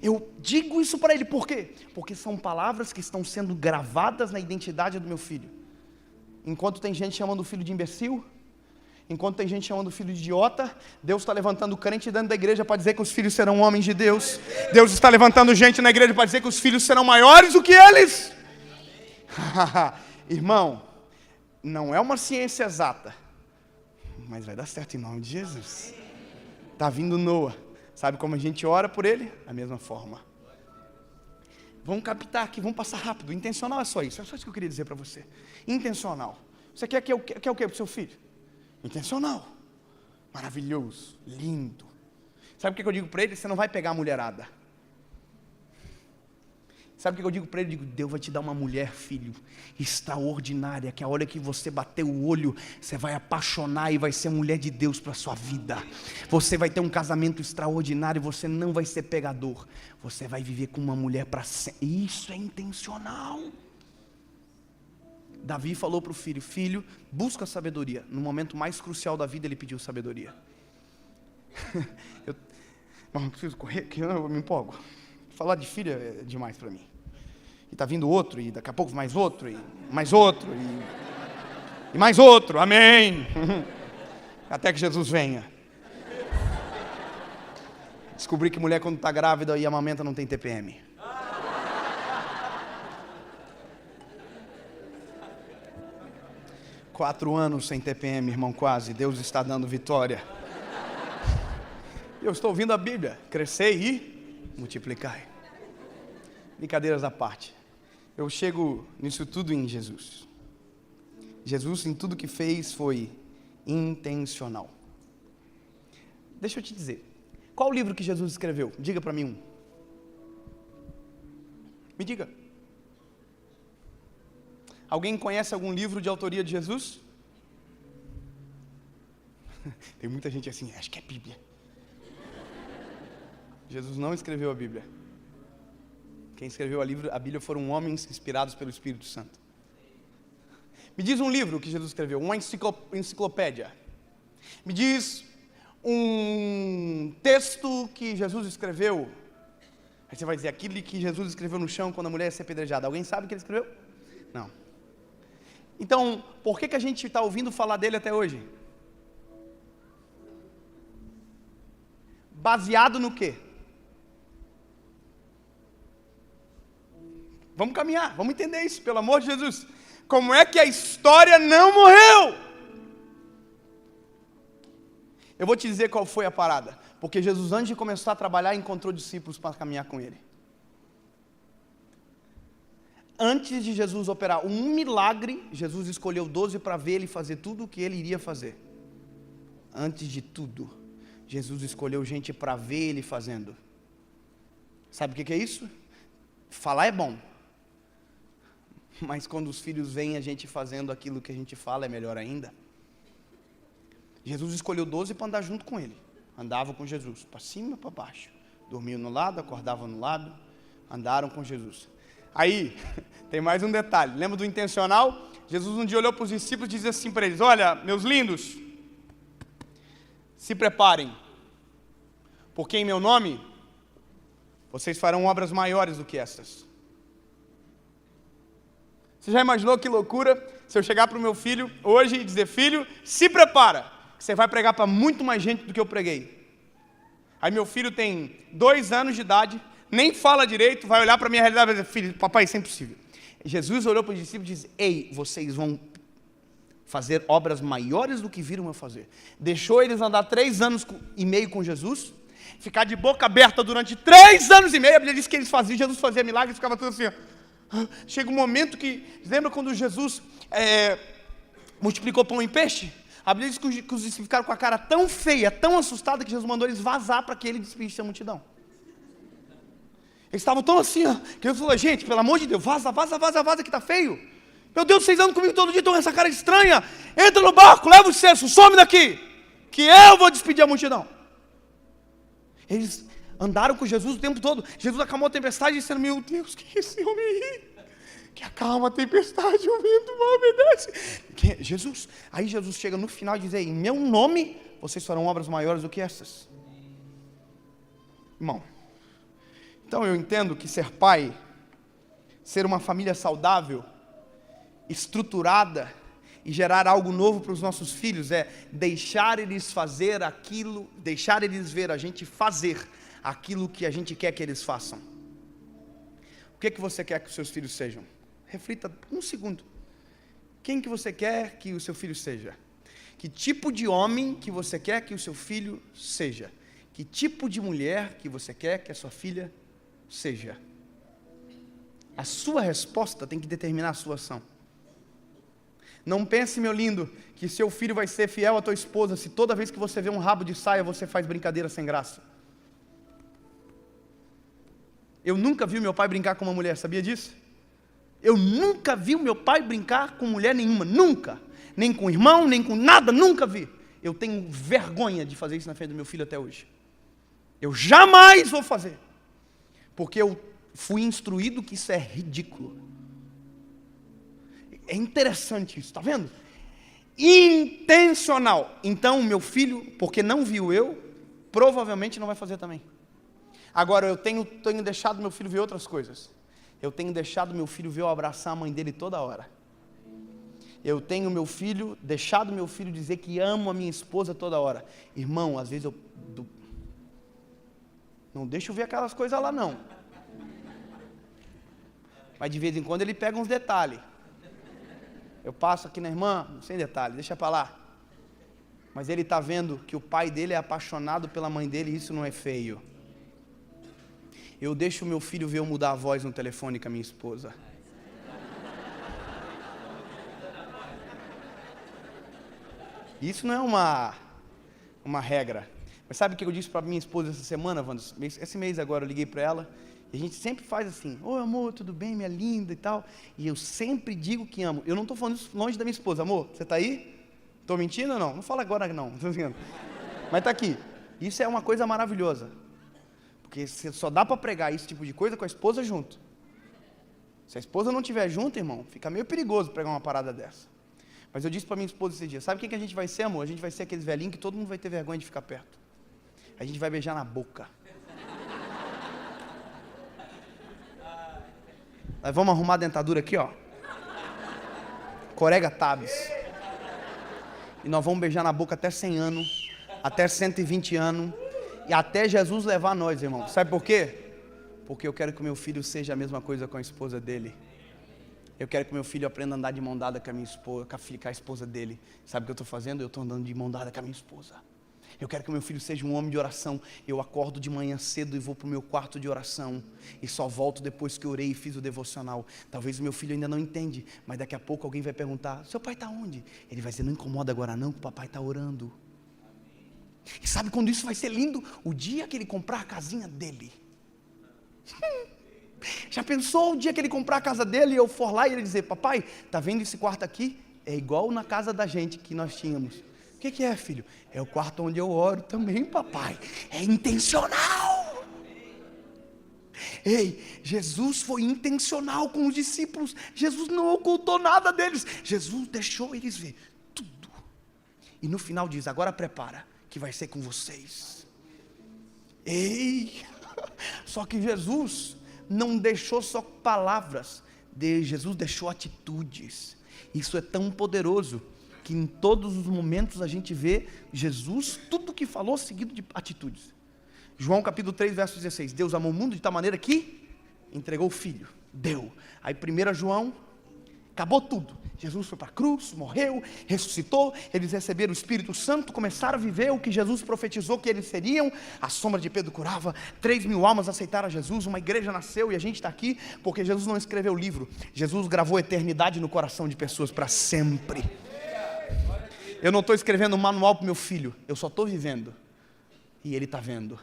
Eu digo isso para ele, por quê? Porque são palavras que estão sendo gravadas na identidade do meu filho. Enquanto tem gente chamando o filho de imbecil, enquanto tem gente chamando o filho de idiota, Deus está levantando crente dentro da igreja para dizer que os filhos serão homens de Deus. Deus está levantando gente na igreja para dizer que os filhos serão maiores do que eles. Irmão, não é uma ciência exata, mas vai dar certo em nome de Jesus. Está vindo Noah. Sabe como a gente ora por ele? Da mesma forma. Vamos captar aqui, vamos passar rápido. Intencional é só isso. É só isso que eu queria dizer para você. Intencional. Você quer o quê para o seu filho? Intencional. Maravilhoso. Lindo. Sabe o que eu digo para ele? Você não vai pegar a mulherada. Sabe o que eu digo para ele? Eu digo, Deus vai te dar uma mulher, filho, extraordinária, que a hora que você bater o olho, você vai apaixonar e vai ser mulher de Deus para a sua vida. Você vai ter um casamento extraordinário, você não vai ser pegador. Você vai viver com uma mulher para sempre. Isso é intencional. Davi falou para o filho, filho, busca sabedoria. No momento mais crucial da vida, ele pediu sabedoria. Não preciso correr, que eu me empolgo. Falar de filho é demais para mim. E está vindo outro, e daqui a pouco mais outro, e mais outro, e mais outro, amém. Até que Jesus venha. Descobri que mulher quando está grávida e amamenta não tem TPM. Quatro anos sem TPM, irmão, quase. Deus está dando vitória. Eu estou ouvindo a Bíblia. Crescei e multiplicai. Brincadeiras à parte. Eu chego nisso tudo em Jesus. Jesus, em tudo que fez, foi intencional. Deixa eu te dizer. Qual o livro que Jesus escreveu? Diga para mim um. Me diga. Alguém conhece algum livro de autoria de Jesus? Tem muita gente assim, acho que é Bíblia. Jesus não escreveu a Bíblia. Quem escreveu a Bíblia foram homens inspirados pelo Espírito Santo. Me diz um livro que Jesus escreveu, uma enciclopédia. Me diz um texto que Jesus escreveu. Aí você vai dizer, aquilo que Jesus escreveu no chão quando a mulher ia ser apedrejada. Alguém sabe o que ele escreveu? Não. Então, por que a gente está ouvindo falar dele até hoje? Baseado no quê? Vamos caminhar, vamos entender isso, pelo amor de Jesus. Como é que a história não morreu? Eu vou te dizer qual foi a parada. Porque Jesus, antes de começar a trabalhar, encontrou discípulos para caminhar com ele. Antes de Jesus operar um milagre, Jesus escolheu 12 para ver ele fazer tudo o que ele iria fazer. Antes de tudo, Jesus escolheu gente para ver ele fazendo. Sabe o que é isso? Falar é bom. Mas quando os filhos veem a gente fazendo aquilo que a gente fala, é melhor ainda. Jesus escolheu 12 para andar junto com ele. Andavam com Jesus, para cima e para baixo. Dormiam no lado, acordavam no lado. Andaram com Jesus. Aí, tem mais um detalhe. Lembra do intencional? Jesus um dia olhou para os discípulos e disse assim para eles: olha, meus lindos, se preparem, porque em meu nome, vocês farão obras maiores do que essas. Você já imaginou que loucura se eu chegar para o meu filho hoje e dizer: filho, se prepara, que você vai pregar para muito mais gente do que eu preguei. Aí meu filho tem 2 anos de idade, nem fala direito, vai olhar para a minha realidade e vai dizer: filho, papai, isso é impossível. Jesus olhou para os discípulos e disse: ei, vocês vão fazer obras maiores do que viram eu fazer. Deixou eles andar 3 anos e meio com Jesus, ficar de boca aberta durante 3 anos e meio. A Bíblia diz que eles faziam, Jesus fazia milagres, ficava tudo assim, ó. Chega um momento que, lembra quando Jesus multiplicou pão e peixe? A Bíblia diz que os discípulos ficaram com a cara tão feia, tão assustada, que Jesus mandou eles vazar para que ele despedisse a multidão. Eles estavam tão assim, ó, que Jesus falou: gente, pelo amor de Deus, vaza, que está feio. Meu Deus, vocês andam comigo todo dia, estão com essa cara estranha. Entra no barco, leva o cesto, some daqui, que eu vou despedir a multidão. Eles andaram com Jesus o tempo todo. Jesus acalmou a tempestade, dizendo: meu Deus, que é esse homem aí? Que acalma a tempestade, o vento mal obedece. Jesus. Aí Jesus chega no final e diz: em meu nome, vocês farão obras maiores do que essas. Irmão, então eu entendo que ser pai, ser uma família saudável, estruturada e gerar algo novo para os nossos filhos é deixar eles fazer aquilo, deixar eles ver a gente fazer aquilo que a gente quer que eles façam. O que você quer que os seus filhos sejam? Reflita um segundo. Quem que você quer que o seu filho seja? Que tipo de homem que você quer que o seu filho seja? Que tipo de mulher que você quer que a sua filha seja? A sua resposta tem que determinar a sua ação. Não pense, meu lindo, que seu filho vai ser fiel à tua esposa se toda vez que você vê um rabo de saia você faz brincadeira sem graça. Eu nunca vi meu pai brincar com uma mulher, sabia disso? Eu nunca vi o meu pai brincar com mulher nenhuma, nunca. Nem com irmão, nem com nada, nunca vi. Eu tenho vergonha de fazer isso na frente do meu filho até hoje. Eu jamais vou fazer. Porque eu fui instruído que isso é ridículo. É interessante isso, está vendo? Intencional. Então, meu filho, porque não viu eu, provavelmente não vai fazer também. Agora, eu tenho deixado meu filho ver outras coisas. Eu tenho deixado meu filho ver eu abraçar a mãe dele toda hora. Eu tenho deixado meu filho dizer que amo a minha esposa toda hora. Irmão, às vezes eu não deixo ver aquelas coisas lá não. Mas de vez em quando ele pega uns detalhes. Eu passo aqui na irmã, sem detalhe, deixa para lá. Mas ele está vendo que o pai dele é apaixonado pela mãe dele e isso não é feio. Eu deixo o meu filho ver eu mudar a voz no telefone com a minha esposa. Isso não é uma regra. Mas sabe o que eu disse para minha esposa essa semana, Wanda? Esse mês agora eu liguei para ela. E a gente sempre faz assim: oi amor, tudo bem, minha linda e tal. E eu sempre digo que amo. Eu não estou falando isso longe da minha esposa. Amor, você está aí? Estou mentindo ou não? Não fala agora não. Mas está aqui. Isso é uma coisa maravilhosa. Porque só dá para pregar esse tipo de coisa com a esposa junto. Se a esposa não estiver junto, irmão, fica meio perigoso pregar uma parada dessa. Mas eu disse para minha esposa esse dia: sabe quem que a gente vai ser, amor? A gente vai ser aqueles velhinhos que todo mundo vai ter vergonha de ficar perto. A gente vai beijar na boca. Nós vamos arrumar a dentadura aqui, ó. Corega Tabs. E nós vamos beijar na boca até 100 anos, até 120 anos. E até Jesus levar nós, irmão. Sabe por quê? Porque eu quero que o meu filho seja a mesma coisa com a esposa dele. Eu quero que meu filho aprenda a andar de mão dada com a minha esposa, com a esposa dele. Sabe o que eu estou fazendo? Eu estou andando de mão dada com a minha esposa. Eu quero que meu filho seja um homem de oração. Eu acordo de manhã cedo e vou para o meu quarto de oração. E só volto depois que eu orei e fiz o devocional. Talvez o meu filho ainda não entende, mas daqui a pouco alguém vai perguntar: seu pai está onde? Ele vai dizer: não incomoda agora não, que o papai está orando. E sabe quando isso vai ser lindo? O dia que ele comprar a casinha dele. Já pensou o dia que ele comprar a casa dele e eu for lá e ele dizer: papai, tá vendo esse quarto aqui? É igual na casa da gente que nós tínhamos. O que é, filho? É o quarto onde eu oro também, papai. É intencional. Ei, Jesus foi intencional com os discípulos. Jesus não ocultou nada deles. Jesus deixou eles ver tudo. E no final diz: agora prepara, que vai ser com vocês. Ei, só que Jesus não deixou só palavras, Jesus deixou atitudes. Isso é tão poderoso, que em todos os momentos a gente vê Jesus, tudo que falou, seguido de atitudes. João capítulo 3, verso 16, Deus amou o mundo de tal maneira que entregou o Filho, deu. Aí 1 João, acabou tudo. Jesus foi para a cruz, morreu, ressuscitou, eles receberam o Espírito Santo, começaram a viver o que Jesus profetizou que eles seriam. A sombra de Pedro curava, 3.000 almas aceitaram a Jesus, uma igreja nasceu e a gente está aqui porque Jesus não escreveu o livro, Jesus gravou a eternidade no coração de pessoas para sempre. Eu não estou escrevendo um manual para o meu filho, eu só estou vivendo, e ele está vendo,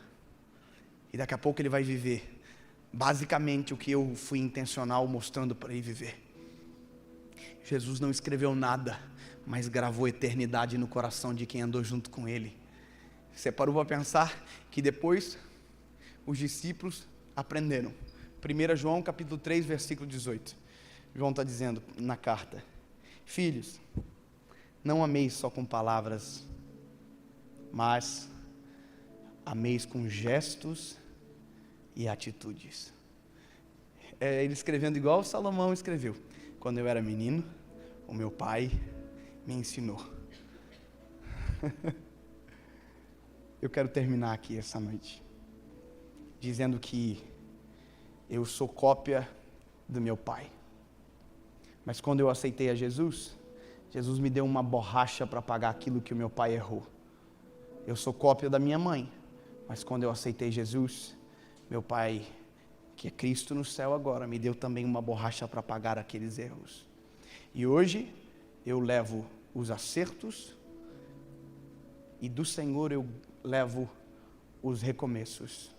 e daqui a pouco ele vai viver, basicamente o que eu fui intencional mostrando para ele viver. Jesus não escreveu nada, mas gravou eternidade no coração de quem andou junto com ele. Você parou para pensar que depois os discípulos aprenderam. 1 João capítulo 3, versículo 18. João está dizendo na carta: filhos, não ameis só com palavras, mas ameis com gestos e atitudes. Ele escrevendo igual Salomão escreveu: quando eu era menino, o meu pai me ensinou. Eu quero terminar aqui essa noite dizendo que eu sou cópia do meu pai. Mas quando eu aceitei a Jesus, Jesus me deu uma borracha para pagar aquilo que o meu pai errou. Eu sou cópia da minha mãe, mas quando eu aceitei Jesus, meu pai, que é Cristo no céu agora, me deu também uma borracha para pagar aqueles erros. E hoje eu levo os acertos e do Senhor eu levo os recomeços.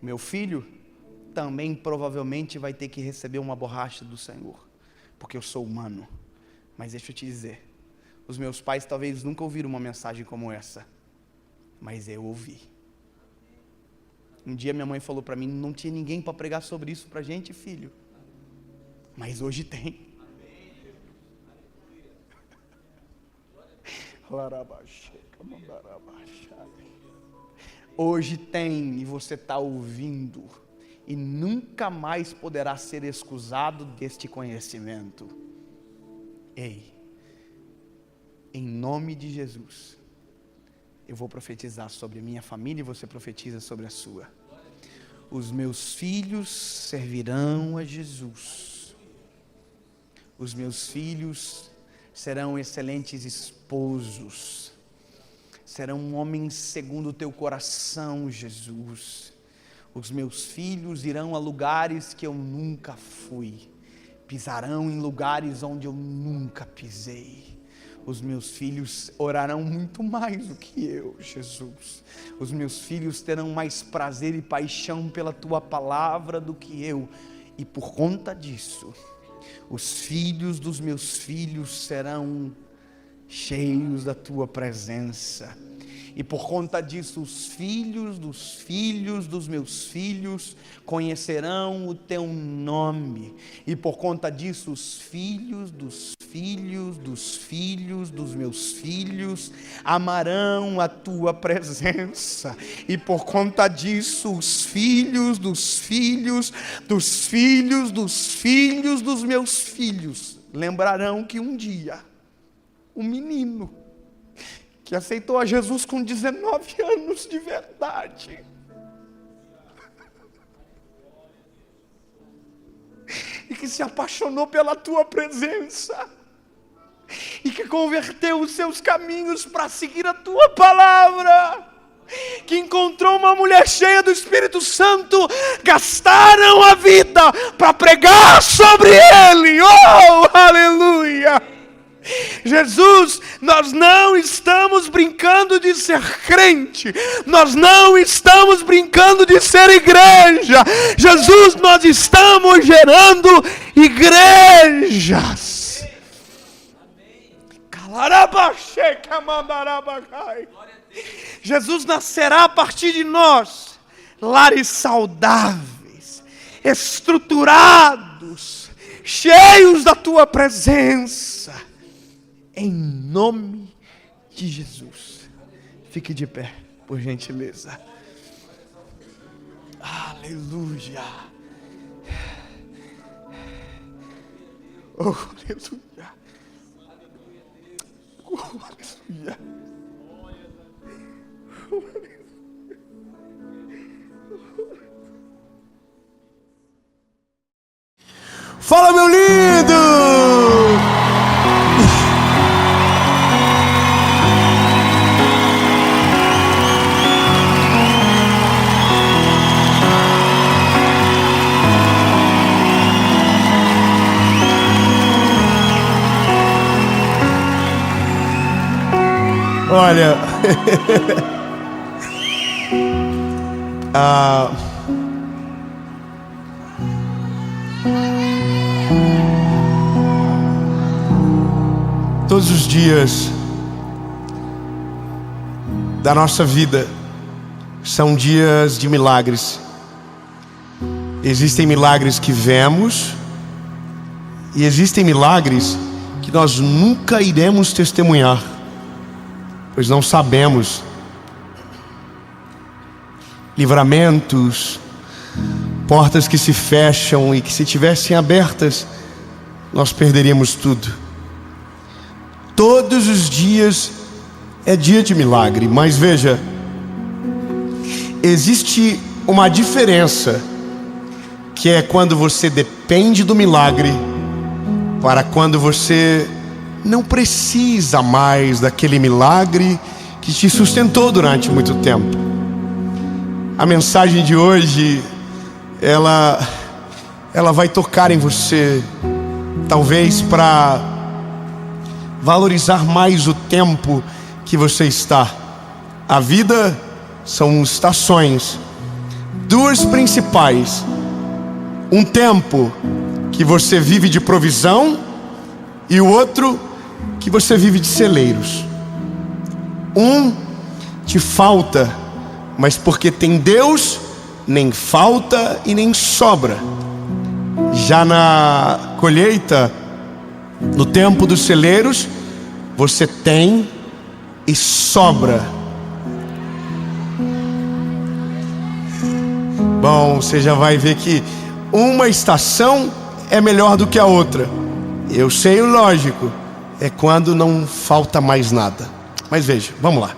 Meu filho também provavelmente vai ter que receber uma borracha do Senhor, porque eu sou humano. Mas deixa eu te dizer, os meus pais talvez nunca ouviram uma mensagem como essa, mas eu ouvi. Um dia minha mãe falou para mim: não tinha ninguém para pregar sobre isso para a gente, filho. Mas hoje tem. Hoje tem, e você está ouvindo, e nunca mais poderá ser excusado deste conhecimento. Ei, em nome de Jesus, eu vou profetizar sobre a minha família e você profetiza sobre a sua. Os meus filhos servirão a Jesus. Os meus filhos serão excelentes esposos. Serão homens segundo o teu coração, Jesus. Os meus filhos irão a lugares que eu nunca fui. Pisarão em lugares onde eu nunca pisei. Os meus filhos orarão muito mais do que eu, Jesus. Os meus filhos terão mais prazer e paixão pela tua palavra do que eu. E por conta disso, os filhos dos meus filhos serão cheios da tua presença. E por conta disso, os filhos dos meus filhos conhecerão o teu nome. E por conta disso, os filhos dos meus filhos amarão a tua presença. E por conta disso, os filhos dos meus filhos lembrarão que um dia um menino que aceitou a Jesus com 19 anos de verdade. E que se apaixonou pela tua presença. E que converteu os seus caminhos para seguir a tua palavra. Que encontrou uma mulher cheia do Espírito Santo, gastaram a vida para pregar sobre ele. Oh, aleluia! Jesus, nós não estamos brincando de ser crente, nós não estamos brincando de ser igreja. Jesus, nós estamos gerando igrejas. Jesus nascerá a partir de nós, lares saudáveis, estruturados, cheios da tua presença. Em nome de Jesus. Fique de pé, por gentileza. Aleluia. Oh, aleluia. Oh, aleluia. Oh, aleluia. Fala, meu lindo! Olha, todos os dias da nossa vida são dias de milagres. Existem milagres que vemos e existem milagres que nós nunca iremos testemunhar, pois não sabemos. Livramentos, portas que se fecham e que, se tivessem abertas, nós perderíamos tudo. Todos os dias é dia de milagre, mas veja, existe uma diferença, que é quando você depende do milagre, para quando você não precisa mais daquele milagre que te sustentou durante muito tempo. A mensagem de hoje, ela vai tocar em você, talvez para valorizar mais o tempo que você está. A vida são estações, duas principais. Um tempo que você vive de provisão e o outro que você vive de celeiros. Um te falta, mas porque tem Deus, nem falta e nem sobra. Já na colheita, no tempo dos celeiros, você tem e sobra. Bom, você já vai ver que uma estação é melhor do que a outra. Eu sei, o lógico, é quando não falta mais nada. Mas veja, vamos lá.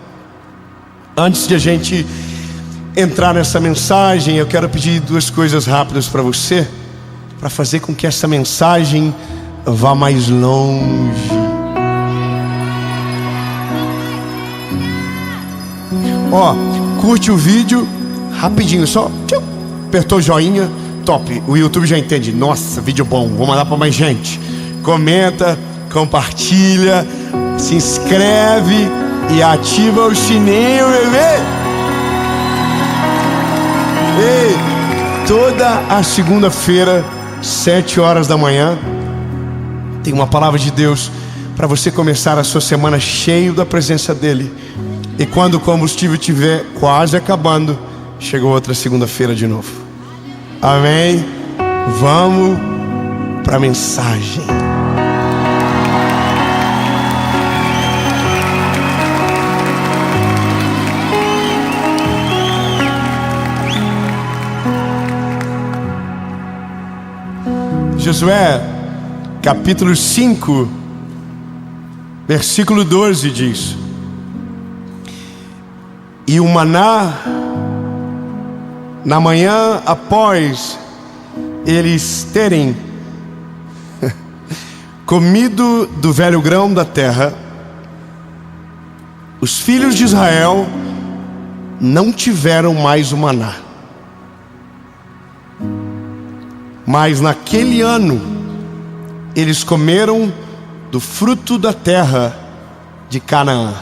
Antes de a gente entrar nessa mensagem, eu quero pedir duas coisas rápidas para você, para fazer com que essa mensagem vá mais longe. Ó, curte o vídeo rapidinho, só apertou o joinha, top. O YouTube já entende. Nossa, vídeo bom, vou mandar para mais gente. Comenta, compartilha, se inscreve e ativa o sininho, bebê. Ei, toda a segunda-feira, 7 horas da manhã, tem uma palavra de Deus para você começar a sua semana cheio da presença dele. E quando o combustível estiver quase acabando, chegou outra segunda-feira de novo. Amém? Vamos para a mensagem. Josué, capítulo 5, versículo 12 diz: E o maná, na manhã após eles terem comido do velho grão da terra, os filhos de Israel não tiveram mais o maná. Mas naquele ano eles comeram do fruto da terra de Canaã.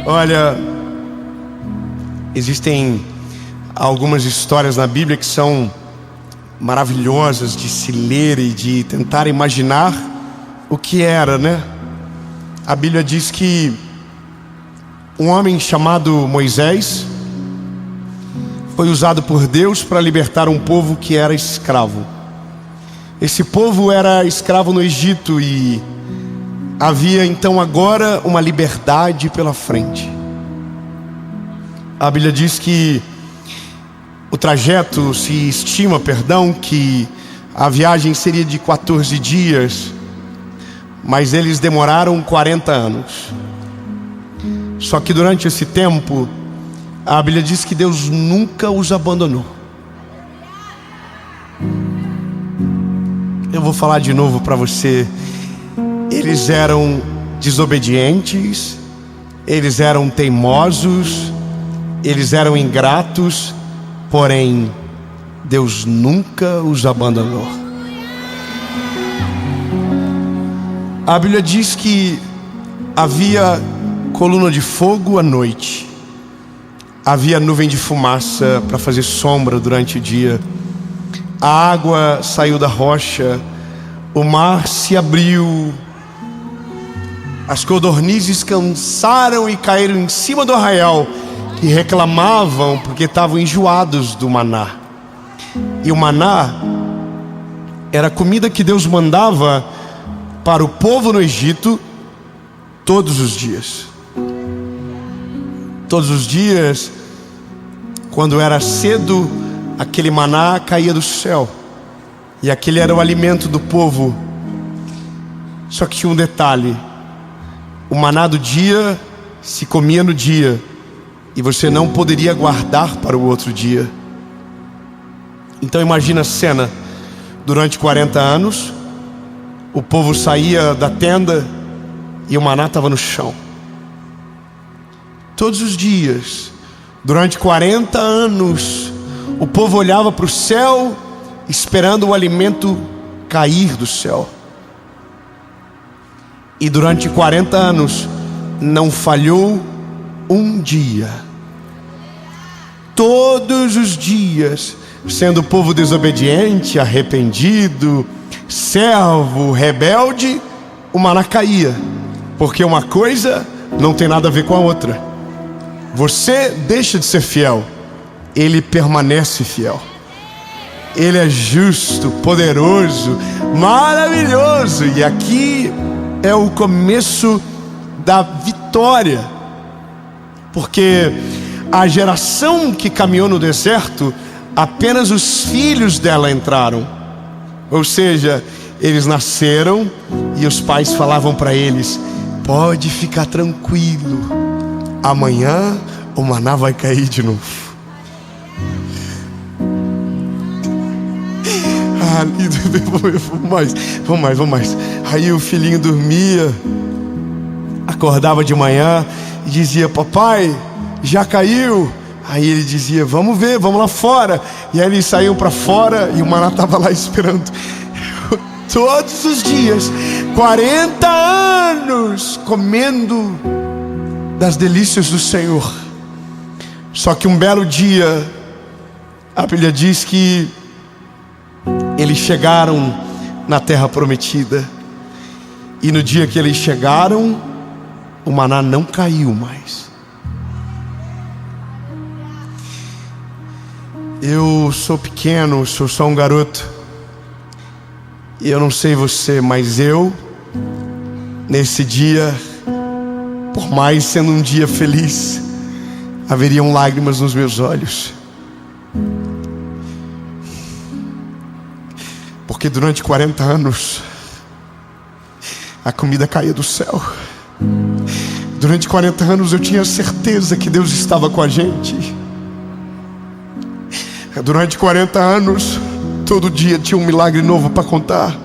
Olha, existem algumas histórias na Bíblia que são maravilhosas de se ler e de tentar imaginar o que era, né? A Bíblia diz que um homem chamado Moisés foi usado por Deus para libertar um povo que era escravo. Esse povo era escravo no Egito e havia então agora uma liberdade pela frente. A Bíblia diz que o trajeto, se estima, que a viagem seria de 14 dias, mas eles demoraram 40 anos. Só que durante esse tempo, a Bíblia diz que Deus nunca os abandonou. Eu vou falar de novo para você. Eles eram desobedientes, eles eram teimosos, eles eram ingratos, porém Deus nunca os abandonou. A Bíblia diz que havia coluna de fogo à noite, havia nuvem de fumaça para fazer sombra durante o dia, a água saiu da rocha, o mar se abriu, as codornizes cansaram e caíram em cima do arraial, que reclamavam porque estavam enjoados do maná. E o maná era a comida que Deus mandava para o povo no Egito todos os dias. Todos os dias, quando era cedo, aquele maná caía do céu, e aquele era o alimento do povo. Só que tinha um detalhe: o maná do dia se comia no dia, e você não poderia guardar para o outro dia. Então imagina a cena: durante 40 anos, o povo saía da tenda e o maná estava no chão. Todos os dias, durante 40 anos, o povo olhava para o céu, esperando o alimento cair do céu. E durante 40 anos, não falhou um dia. Todos os dias, sendo o povo desobediente, arrependido, servo, rebelde, o maná caía. Porque uma coisa não tem nada a ver com a outra. Você deixa de ser fiel, Ele permanece fiel. Ele é justo, poderoso, maravilhoso. E aqui é o começo da vitória. Porque a geração que caminhou no deserto, apenas os filhos dela entraram. Ou seja, eles nasceram e os pais falavam para eles: pode ficar tranquilo, amanhã o maná vai cair de novo. Vamos mais. Aí o filhinho dormia, acordava de manhã e dizia: papai, já caiu? Aí ele dizia: vamos ver, vamos lá fora. E aí eles saíam para fora e o maná estava lá esperando. Todos os dias, 40 anos comendo das delícias do Senhor. Só que um belo dia, a Bíblia diz que eles chegaram na terra prometida. E no dia que eles chegaram, o maná não caiu mais. Eu sou pequeno, sou só um garoto. E eu não sei você, mas eu, nesse dia, por mais sendo um dia feliz, haveriam lágrimas nos meus olhos. Porque durante 40 anos, a comida caía do céu. Durante 40 anos eu tinha certeza que Deus estava com a gente. Durante 40 anos, todo dia tinha um milagre novo para contar.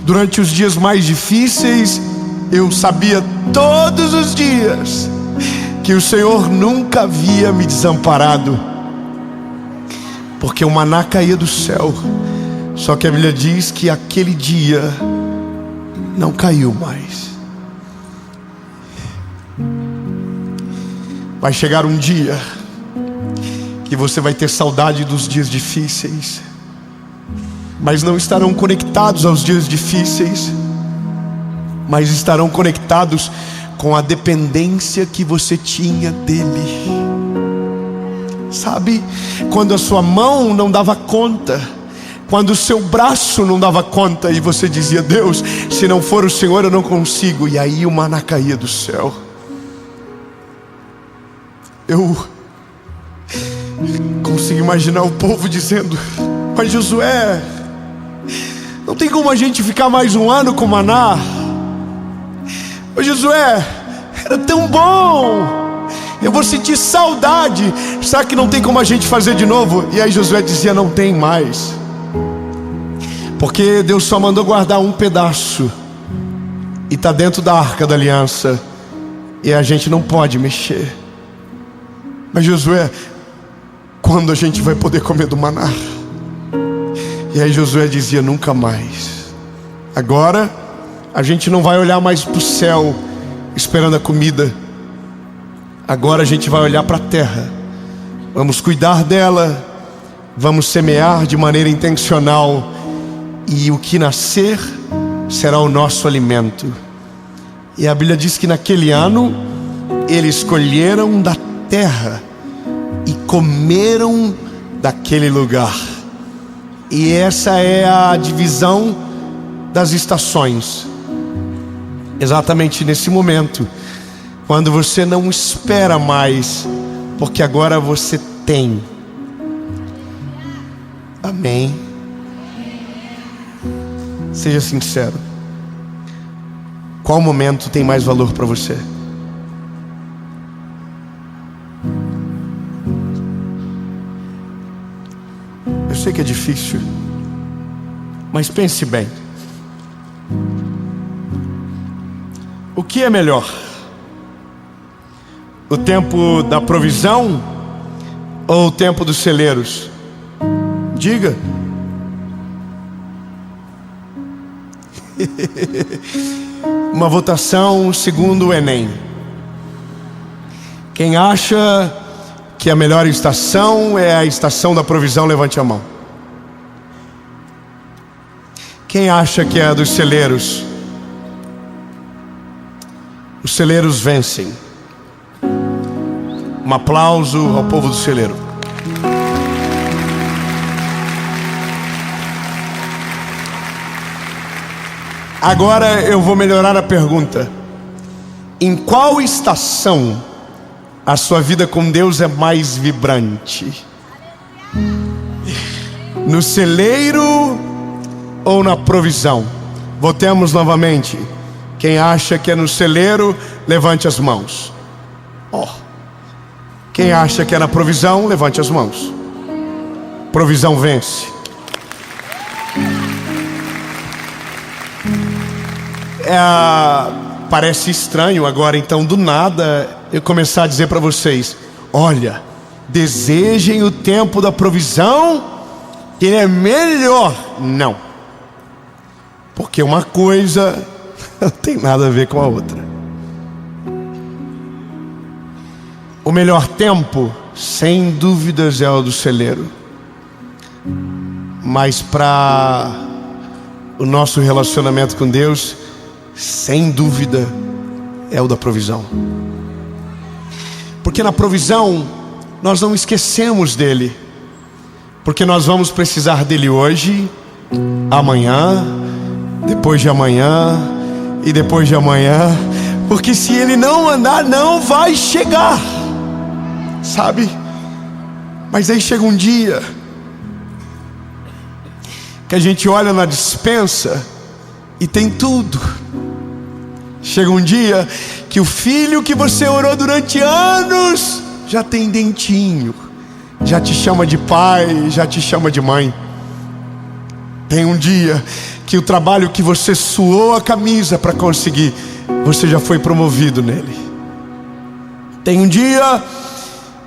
Durante os dias mais difíceis, eu sabia todos os dias que o Senhor nunca havia me desamparado, porque o maná caía do céu. Só que a Bíblia diz que aquele dia não caiu mais. Vai chegar um dia que você vai ter saudade dos dias difíceis, mas não estarão conectados aos dias difíceis, mas estarão conectados com a dependência que você tinha dele. Sabe, quando a sua mão não dava conta, quando o seu braço não dava conta, e você dizia: Deus, se não for o Senhor eu não consigo. E aí o maná caía do céu. Eu consigo imaginar o povo dizendo: mas Josué, não tem como a gente ficar mais um ano com maná? Ô Josué, era tão bom, eu vou sentir saudade. Será que não tem como a gente fazer de novo? E aí Josué dizia: não tem mais, porque Deus só mandou guardar um pedaço, e está dentro da arca da aliança, e a gente não pode mexer. Mas Josué, quando a gente vai poder comer do maná? E aí Josué dizia: nunca mais. Agora a gente não vai olhar mais para o céu esperando a comida. Agora a gente vai olhar para a terra. Vamos cuidar dela, vamos semear de maneira intencional, e o que nascer será o nosso alimento. E a Bíblia diz que naquele ano eles colheram da terra e comeram daquele lugar. E essa é a divisão das estações. Exatamente nesse momento, quando você não espera mais, porque agora você tem. Amém? Seja sincero. Qual momento tem mais valor para você? Eu sei que é difícil, mas pense bem. O que é melhor? O tempo da provisão ou o tempo dos celeiros? Diga. Uma votação segundo o Enem. Quem acha que a melhor estação é a estação da provisão, levante a mão. Quem acha que é a dos celeiros? Os celeiros vencem. Um aplauso ao povo do celeiro. Agora eu vou melhorar a pergunta. Em qual estação a sua vida com Deus é mais vibrante? No celeiro ou na provisão? Votemos novamente. Quem acha que é no celeiro, levante as mãos. Quem acha que é na provisão, levante as mãos. Provisão vence. Parece estranho agora, então, do nada, eu começar a dizer para vocês: olha, desejem o tempo da provisão, que ele é melhor. Não, porque uma coisa não tem nada a ver com a outra. O melhor tempo, sem dúvidas, é o do celeiro. Mas para o nosso relacionamento com Deus, sem dúvida, é o da provisão. Porque na provisão nós não esquecemos dele, porque nós vamos precisar dele hoje, amanhã, depois de amanhã e depois de amanhã. Porque se ele não andar, não vai chegar, sabe? Mas aí chega um dia que a gente olha na despensa e tem tudo. Chega um dia que o filho que você orou durante anos já tem dentinho, já te chama de pai, já te chama de mãe. Tem um dia que o trabalho que você suou a camisa para conseguir, você já foi promovido nele. Tem um dia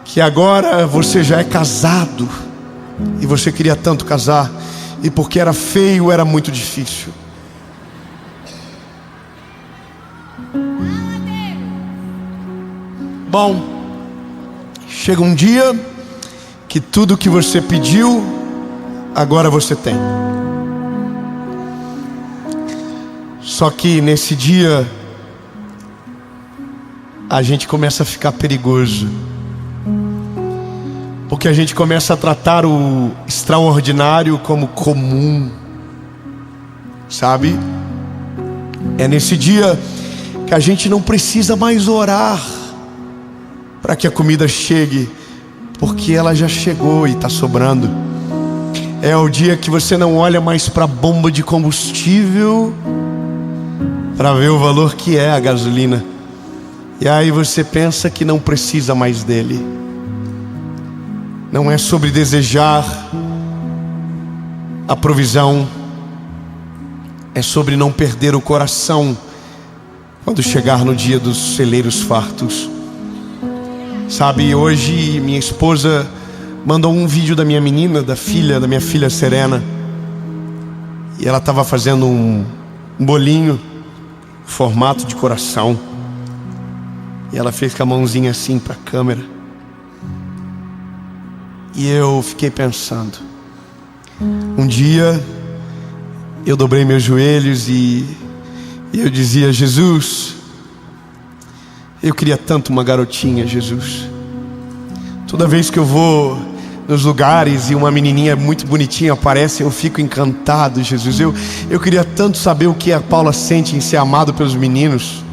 que agora você já é casado e você queria tanto casar, e porque era feio era muito difícil. Bom, chega um dia que tudo que você pediu, agora você tem. Só que nesse dia a gente começa a ficar perigoso, porque a gente começa a tratar o extraordinário como comum, sabe? É nesse dia que a gente não precisa mais orar para que a comida chegue, porque ela já chegou e está sobrando. É o dia que você não olha mais para a bomba de combustível para ver o valor que é a gasolina, e aí você pensa que não precisa mais dele. Não é sobre desejar a provisão, é sobre não perder o coração quando chegar no dia dos celeiros fartos. Sabe, hoje minha esposa mandou um vídeo da minha menina, da minha filha Serena, e ela estava fazendo um bolinho formato de coração, e ela fez com a mãozinha assim para a câmera. E eu fiquei pensando, um dia eu dobrei meus joelhos e eu dizia: Jesus, eu queria tanto uma garotinha, Jesus. Toda vez que eu vou nos lugares e uma menininha muito bonitinha aparece, eu fico encantado, Jesus. Eu queria tanto saber o que a Paula sente em ser amado pelos meninos.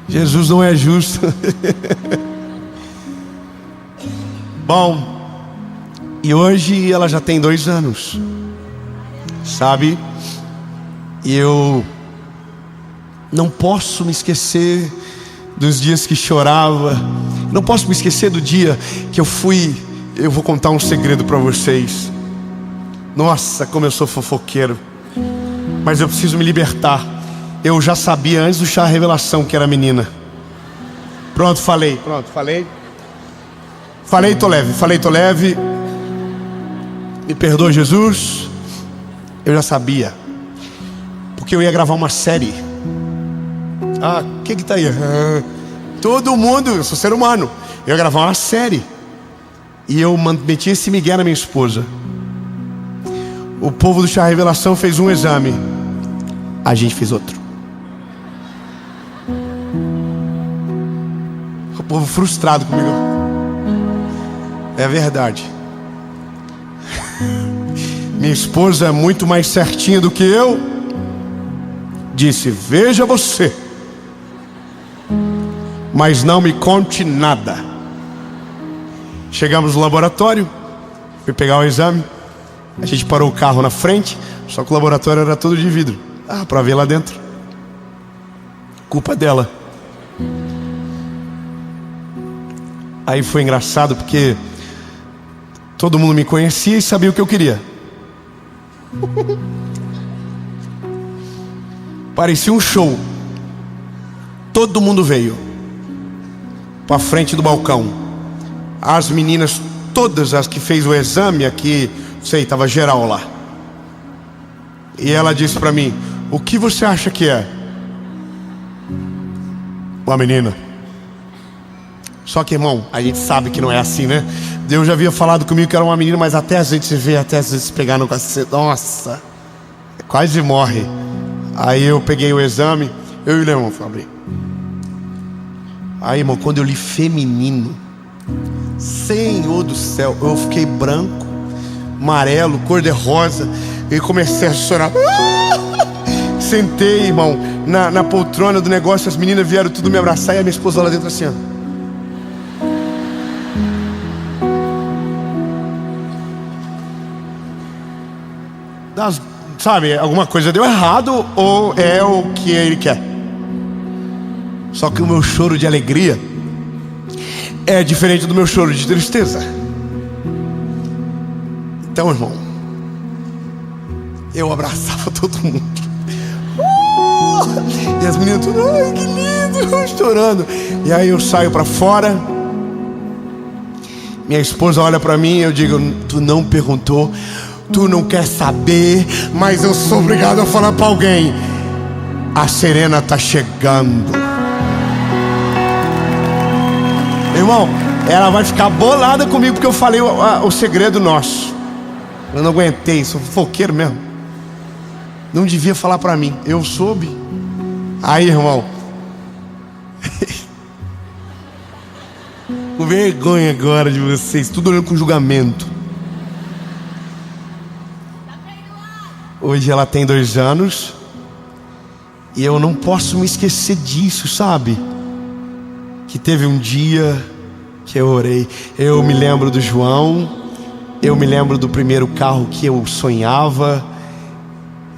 Jesus não é justo. Bom, e hoje ela já tem 2 anos, sabe? E eu não posso me esquecer dos dias que chorava. Não posso me esquecer do dia que eu vou contar um segredo para vocês. Nossa, como eu sou fofoqueiro. Mas eu preciso me libertar. Eu já sabia antes do chá revelação que era menina. Pronto, falei. Falei, tô leve. Me perdoa, Jesus. Eu já sabia, porque eu ia gravar uma série. O que tá aí? Todo mundo, eu sou ser humano. Eu ia gravar uma série, e eu meti esse migué na minha esposa. O povo do chá revelação fez um exame, a gente fez outro. O povo frustrado comigo. É verdade. Minha esposa é muito mais certinha do que eu. Disse: veja você, mas não me conte nada. Chegamos no laboratório, fui pegar o exame. A gente parou o carro na frente, só que o laboratório era todo de vidro. Para ver lá dentro. Culpa dela. Aí foi engraçado porque todo mundo me conhecia e sabia o que eu queria. Parecia um show. Todo mundo veio para frente do balcão. As meninas, todas as que fez o exame aqui, estava geral lá. E ela disse para mim: o que você acha que é? Uma menina. Só que, irmão, a gente sabe que não é assim, né? Deus já havia falado comigo que era uma menina, mas até a gente se vê, até a gente se pegar no cacete, nossa, quase morre. Aí eu peguei o exame, eu e o Leão, Fabrício. Aí, irmão, quando eu li feminino, Senhor do céu, eu fiquei branco, amarelo, cor de rosa, e comecei a chorar. Sentei, irmão, na poltrona do negócio, as meninas vieram tudo me abraçar, e a minha esposa lá dentro assim, ó. sabe, alguma coisa deu errado ou é o que ele quer. Só que o meu choro de alegria é diferente do meu choro de tristeza. Então, irmão, eu abraçava todo mundo. E as meninas tudo, ai, que lindo, chorando. E aí eu saio pra fora. Minha esposa olha pra mim e eu digo: tu não perguntou, tu não quer saber, mas eu sou obrigado a falar pra alguém: a Serena tá chegando. Irmão, ela vai ficar bolada comigo porque eu falei o segredo nosso. Eu não aguentei, sou fofoqueiro mesmo. Não devia falar pra mim, eu soube. Aí, irmão, com vergonha agora de vocês, tudo olhando com julgamento. Hoje ela tem 2 anos e eu não posso me esquecer disso, sabe? Que teve um dia que eu orei. Eu me lembro do João, eu me lembro do primeiro carro que eu sonhava,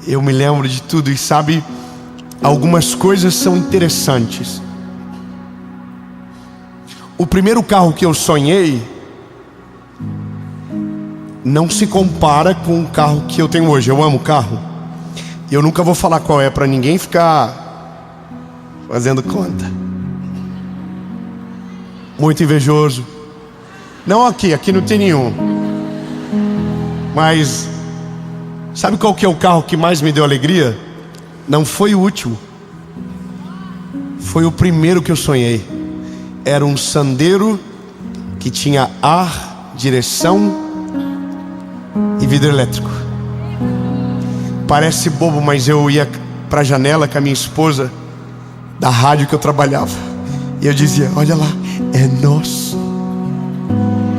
eu me lembro de tudo. E sabe, algumas coisas são interessantes. O primeiro carro que eu sonhei não se compara com o carro que eu tenho hoje. Eu amo carro. E eu nunca vou falar qual é para ninguém ficar fazendo conta. Muito invejoso. Não aqui não tem nenhum. Mas sabe qual que é o carro que mais me deu alegria? Não foi o último. Foi o primeiro que eu sonhei. Era um Sandero que tinha ar, direção e vidro elétrico. Parece bobo, mas eu ia para a janela com a minha esposa da rádio que eu trabalhava e eu dizia: olha lá, é nosso.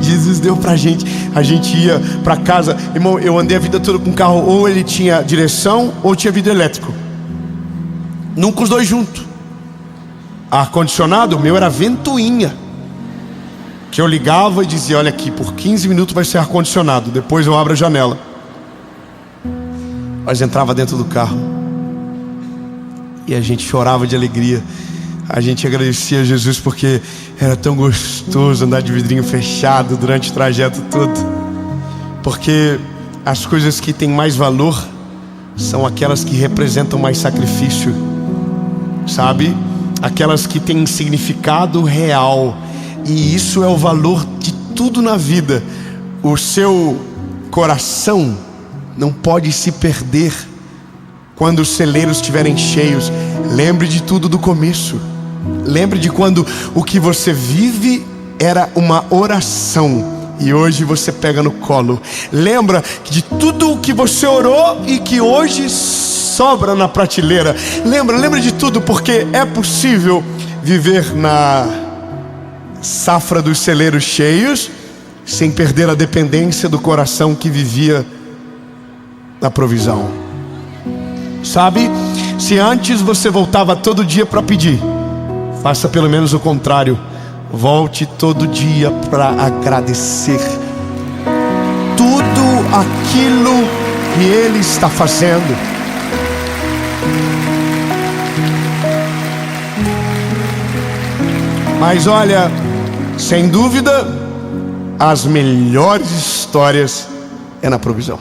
Jesus deu pra gente. A gente ia pra casa. Irmão, eu andei a vida toda com carro, ou ele tinha direção ou tinha vidro elétrico. Nunca os dois juntos. Ar-condicionado, o meu era ventoinha, que eu ligava e dizia: olha aqui, por 15 minutos vai ser ar-condicionado, depois eu abro a janela. Mas entrava dentro do carro e a gente chorava de alegria. A gente agradecia a Jesus porque era tão gostoso andar de vidrinho fechado durante o trajeto todo. Porque as coisas que têm mais valor são aquelas que representam mais sacrifício, sabe? Aquelas que têm significado real. E isso é o valor de tudo na vida. O seu coração não pode se perder quando os celeiros estiverem cheios. Lembre de tudo do começo. Lembre de quando o que você vive era uma oração e hoje você pega no colo. Lembra de tudo o que você orou e que hoje sobra na prateleira. Lembra de tudo, porque é possível viver na safra dos celeiros cheios sem perder a dependência do coração que vivia na provisão. Sabe, se antes você voltava todo dia para pedir, faça pelo menos o contrário. Volte todo dia para agradecer tudo aquilo que Ele está fazendo. Mas olha, sem dúvida, as melhores histórias é na provisão.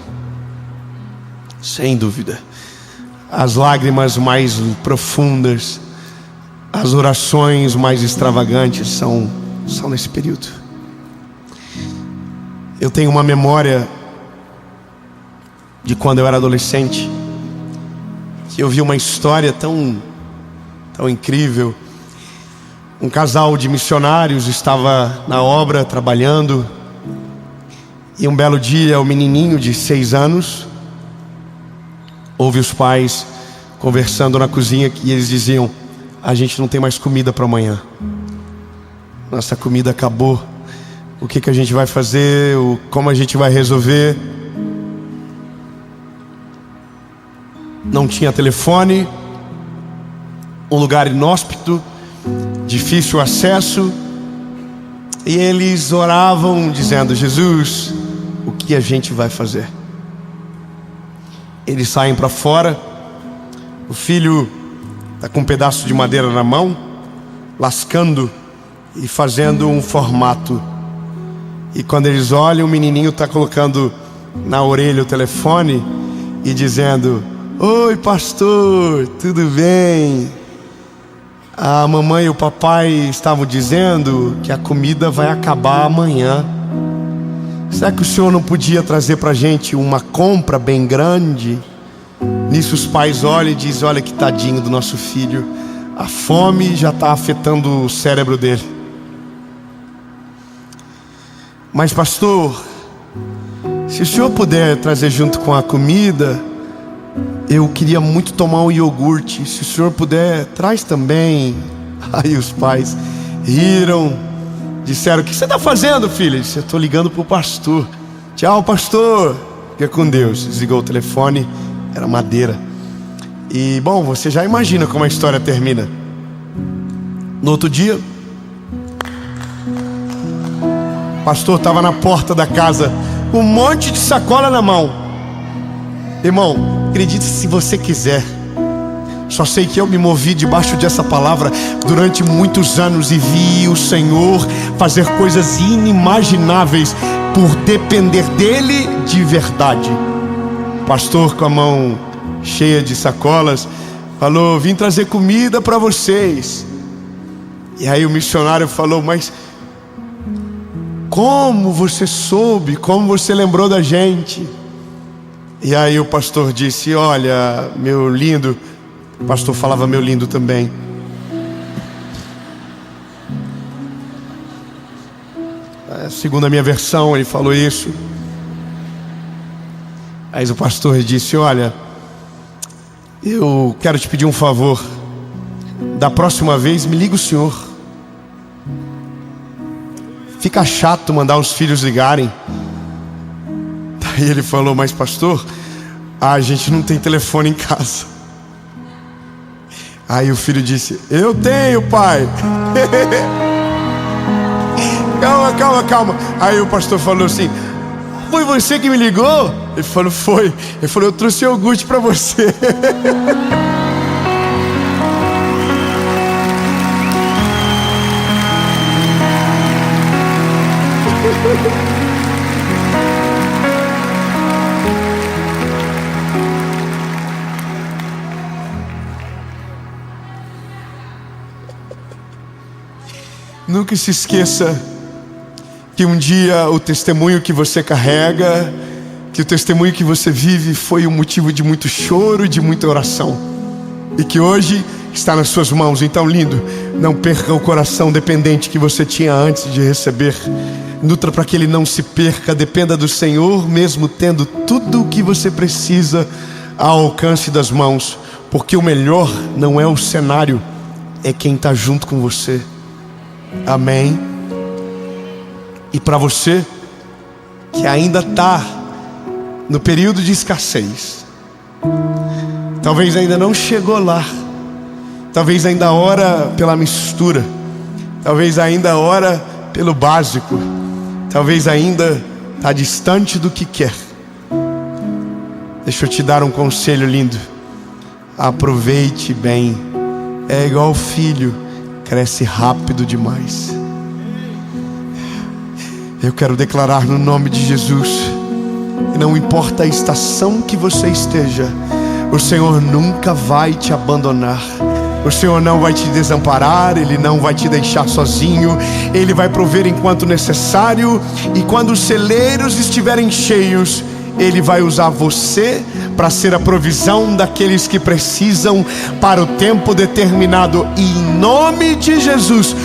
Sem dúvida. As lágrimas mais profundas, as orações mais extravagantes são nesse período. Eu tenho uma memória de quando eu era adolescente, que eu vi uma história tão incrível. Um casal de missionários estava na obra trabalhando, e um belo dia o menininho de 6 anos ouve os pais conversando na cozinha, e eles diziam: a gente não tem mais comida para amanhã. Nossa comida acabou. O que a gente vai fazer? Como a gente vai resolver? Não tinha telefone, um lugar inóspito, difícil acesso. E eles oravam dizendo: Jesus, o que a gente vai fazer? Eles saem para fora. O filho está com um pedaço de madeira na mão, lascando e fazendo um formato. E quando eles olham, o menininho está colocando na orelha o telefone e dizendo: oi, pastor, tudo bem? A mamãe e o papai estavam dizendo que a comida vai acabar amanhã. Será que o senhor não podia trazer para a gente uma compra bem grande? Nisso os pais olham e dizem: olha que tadinho do nosso filho, a fome já está afetando o cérebro dele. Mas pastor, se o senhor puder trazer junto com a comida, eu queria muito tomar um iogurte. Se o senhor puder, traz também. Aí os pais riram, disseram: o que você está fazendo, filho? Eu disse: eu estou ligando para o pastor. Tchau, pastor, fica com Deus. Desligou o telefone. Era madeira. E bom, você já imagina como a história termina. No outro dia, o pastor estava na porta da casa com um monte de sacola na mão. Irmão, acredite se você quiser, só sei que eu me movi debaixo dessa palavra durante muitos anos e vi o Senhor fazer coisas inimagináveis por depender dele de verdade. O pastor, com a mão cheia de sacolas, falou: vim trazer comida para vocês. E aí o missionário falou: mas como você soube? Como você lembrou da gente? E aí o pastor disse: olha, meu lindo. O pastor falava meu lindo também. Segundo a minha versão, ele falou isso. Aí o pastor disse: olha, eu quero te pedir um favor. Da próxima vez me liga o senhor. Fica chato mandar os filhos ligarem. Daí ele falou: mas pastor, a gente não tem telefone em casa. Aí o filho disse: eu tenho, pai. Calma. Aí o pastor falou assim: foi você que me ligou? Ele falou: foi. Ele falou: eu trouxe iogurte para você. Nunca se esqueça que um dia o testemunho que você carrega, que o testemunho que você vive foi um motivo de muito choro e de muita oração, e que hoje está nas suas mãos. Então, lindo, não perca o coração dependente que você tinha antes de receber. Nutra para que ele não se perca. Dependa do Senhor, mesmo tendo tudo o que você precisa ao alcance das mãos, porque o melhor não é o cenário, é quem está junto com você. Amém. E para você que ainda está no período de escassez, talvez ainda não chegou lá, talvez ainda ora pela mistura, talvez ainda ora pelo básico, talvez ainda está distante do que quer. Deixa eu te dar um conselho lindo. Aproveite bem. É igual filho, cresce rápido demais. Eu quero declarar no nome de Jesus, e não importa a estação que você esteja, o Senhor nunca vai te abandonar. O Senhor não vai te desamparar, Ele não vai te deixar sozinho. Ele vai prover enquanto necessário, e quando os celeiros estiverem cheios, Ele vai usar você para ser a provisão daqueles que precisam para o tempo determinado. E em nome de Jesus,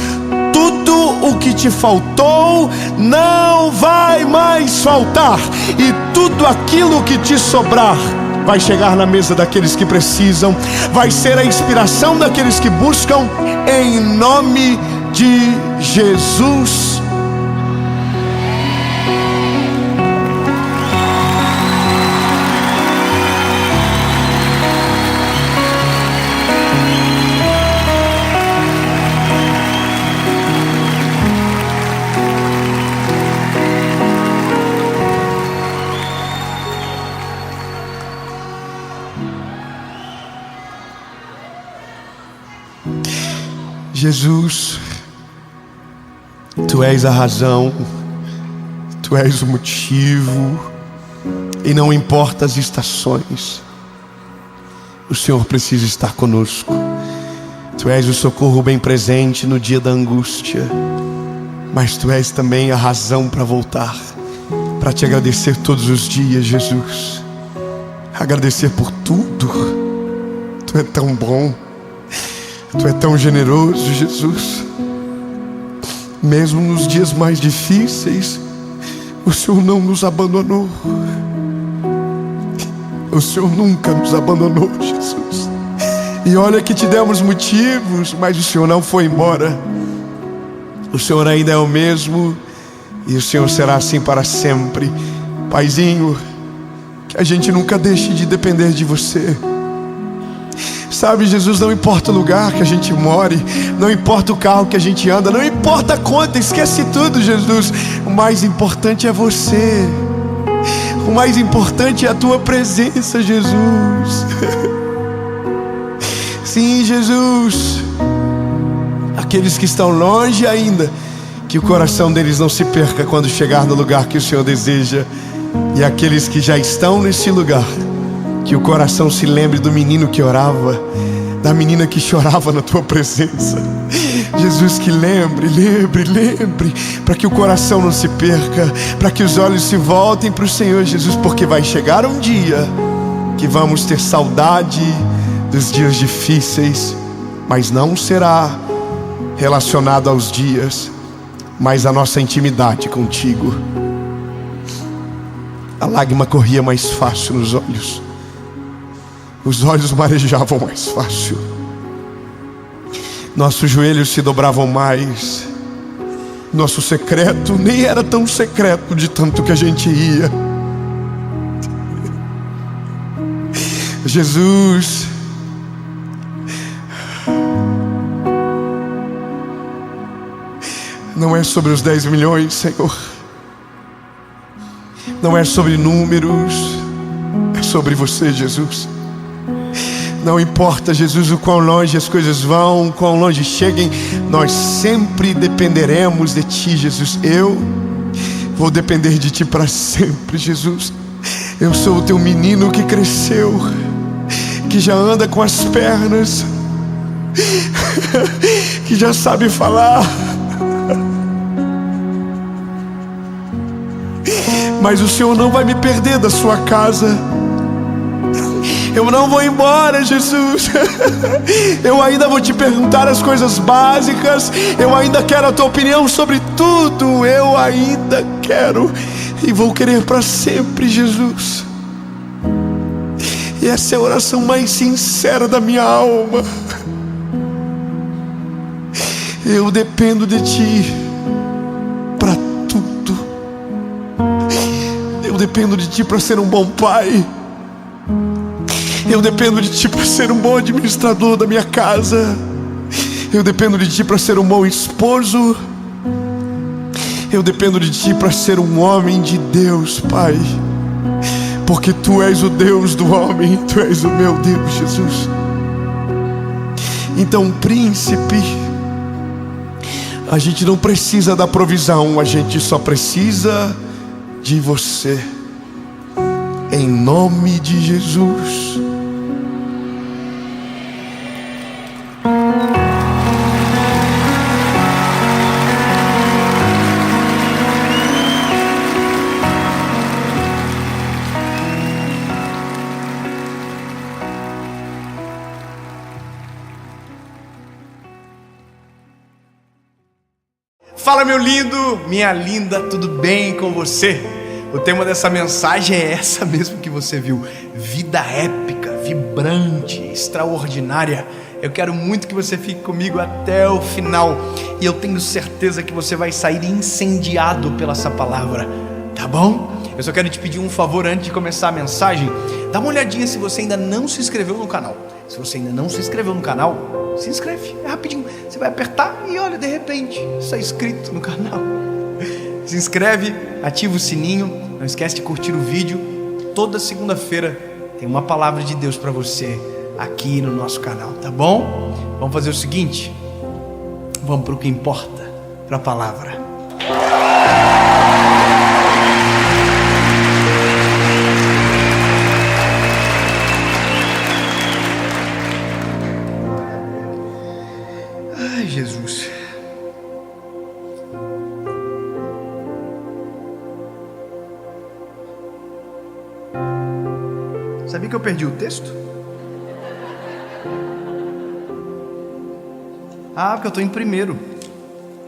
tudo o que te faltou não vai mais faltar, e tudo aquilo que te sobrar vai chegar na mesa daqueles que precisam, vai ser a inspiração daqueles que buscam, em nome de Jesus. Jesus, Tu és a razão, Tu és o motivo, e não importa as estações, o Senhor precisa estar conosco. Tu és o socorro bem presente no dia da angústia, mas Tu és também a razão para voltar, para Te agradecer todos os dias, Jesus. Agradecer por tudo. Tu é tão bom, Tu é tão generoso, Jesus. Mesmo nos dias mais difíceis, o Senhor não nos abandonou. O Senhor nunca nos abandonou, Jesus. E olha que Te demos motivos, mas o Senhor não foi embora. O Senhor ainda é o mesmo, e o Senhor será assim para sempre. Paizinho, que a gente nunca deixe de depender de Você. Sabe, Jesus, não importa o lugar que a gente more, não importa o carro que a gente anda, não importa a conta, esquece tudo, Jesus. O mais importante é Você. O mais importante é a Tua presença, Jesus. Sim, Jesus. Aqueles que estão longe ainda, que o coração deles não se perca quando chegar no lugar que o Senhor deseja. E aqueles que já estão nesse lugar, que o coração se lembre do menino que orava, da menina que chorava na Tua presença. Jesus, que lembre, para que o coração não se perca, para que os olhos se voltem para o Senhor, Jesus, porque vai chegar um dia que vamos ter saudade dos dias difíceis, mas não será relacionado aos dias, mas à nossa intimidade contigo. A lágrima corria mais fácil nos olhos, os olhos marejavam mais fácil, nossos joelhos se dobravam mais, nosso secreto nem era tão secreto de tanto que a gente ia. Jesus, não é sobre os 10 milhões, Senhor, não é sobre números, é sobre Você, Jesus. Não importa, Jesus, o quão longe as coisas vão, o quão longe cheguem, nós sempre dependeremos de Ti, Jesus. Eu vou depender de Ti para sempre, Jesus. Eu sou o Teu menino que cresceu, que já anda com as pernas, que já sabe falar. Mas o Senhor não vai me perder da Sua casa. Eu não vou embora, Jesus. Eu ainda vou Te perguntar as coisas básicas. Eu ainda quero a Tua opinião sobre tudo. Eu ainda quero e vou querer para sempre, Jesus. E essa é a oração mais sincera da minha alma. Eu dependo de Ti para tudo. Eu dependo de Ti para ser um bom pai. Eu dependo de Ti para ser um bom administrador da minha casa. Eu dependo de Ti para ser um bom esposo. Eu dependo de Ti para ser um homem de Deus, Pai. Porque Tu és o Deus do homem, Tu és o meu Deus, Jesus. Então, príncipe, a gente não precisa da provisão, a gente só precisa de Você. Em nome de Jesus. Fala, meu lindo, minha linda, tudo bem com você? O tema dessa mensagem é essa mesmo que você viu: vida épica, vibrante, extraordinária. Eu quero muito que você fique comigo até o final, e eu tenho certeza que você vai sair incendiado pela essa palavra, tá bom? Eu só quero te pedir um favor antes de começar a mensagem. Dá uma olhadinha se você ainda não se inscreveu no canal. Se você ainda não se inscreveu no canal, se inscreve, é rapidinho. Você vai apertar e olha, de repente, está inscrito no canal. Se inscreve, ativa o sininho, não esquece de curtir o vídeo. Toda segunda-feira tem uma palavra de Deus para você aqui no nosso canal, tá bom? Vamos fazer o seguinte: Vamos para o que importa, para a palavra. Ai, Jesus. Sabia que eu perdi o texto? Ah, porque eu estou em 1º.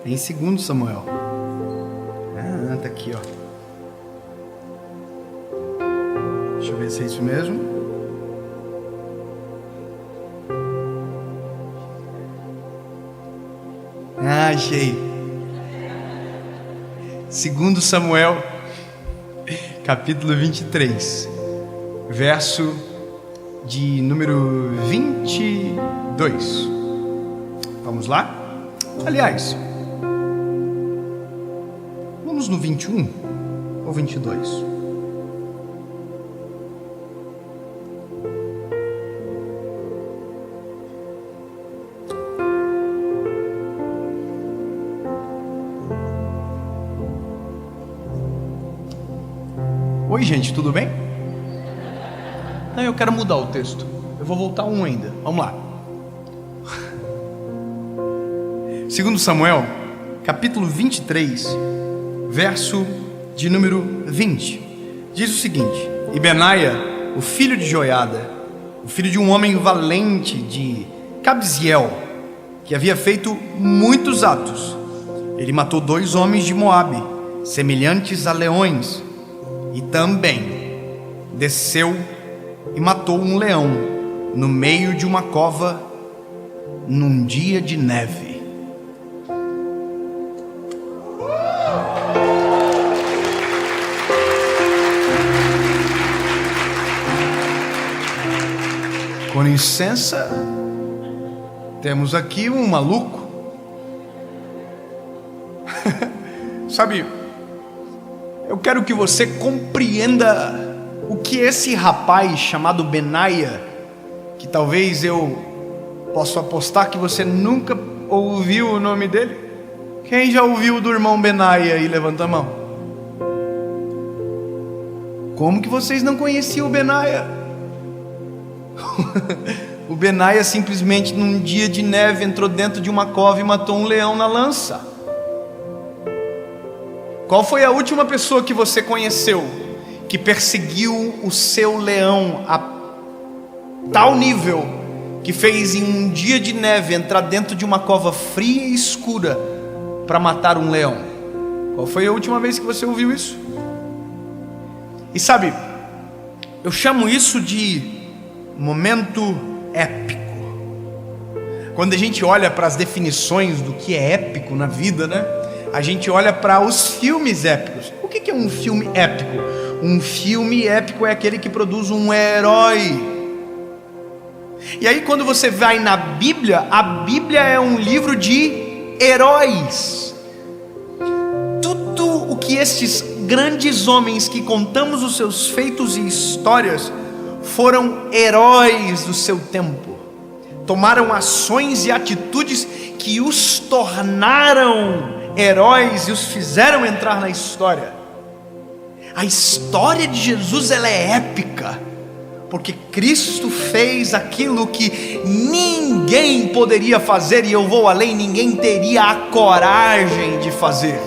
É em 2 Samuel. Ah, tá aqui, ó. Deixa eu ver se é isso mesmo. Ah, achei. 2 Samuel, capítulo 23, verso de número 22. Vamos lá? Aliás, vamos no 21 ou 22? Oi, gente, tudo bem? Não, eu quero mudar o texto. Eu vou voltar um ainda. Vamos lá. 2 Samuel, capítulo 23, verso de número 20. Diz o seguinte: E Benaia, o filho de Joiada, o filho de um homem valente de Cabziel, que havia feito muitos atos, ele matou 2 homens de Moabe, semelhantes a leões, e também desceu e matou um leão no meio de uma cova num dia de neve. Com licença, temos aqui um maluco. Sabe, eu quero que você compreenda o que esse rapaz chamado Benaia, que talvez eu possa apostar que você nunca ouviu o nome dele. Quem já ouviu do irmão Benaia aí? Levanta a mão. Como que vocês não conheciam o Benaia? O Benaia simplesmente num dia de neve entrou dentro de uma cova e matou um leão na lança. Qual foi a última pessoa que você conheceu que perseguiu o seu leão a tal nível que fez em um dia de neve entrar dentro de uma cova fria e escura para matar um leão? Qual foi a última vez que você ouviu isso? E sabe, eu chamo isso de momento épico. Quando a gente olha para as definições do que é épico na vida, né? A gente olha para os filmes épicos. O que é um filme épico? Um filme épico é aquele que produz um herói. E aí quando você vai na Bíblia, a Bíblia é um livro de heróis. Tudo o que estes grandes homens que contamos os seus feitos e histórias foram heróis do seu tempo, tomaram ações e atitudes que os tornaram heróis e os fizeram entrar na história. A história de Jesus, ela é épica, porque Cristo fez aquilo que ninguém poderia fazer, e eu vou além, ninguém teria a coragem de fazer.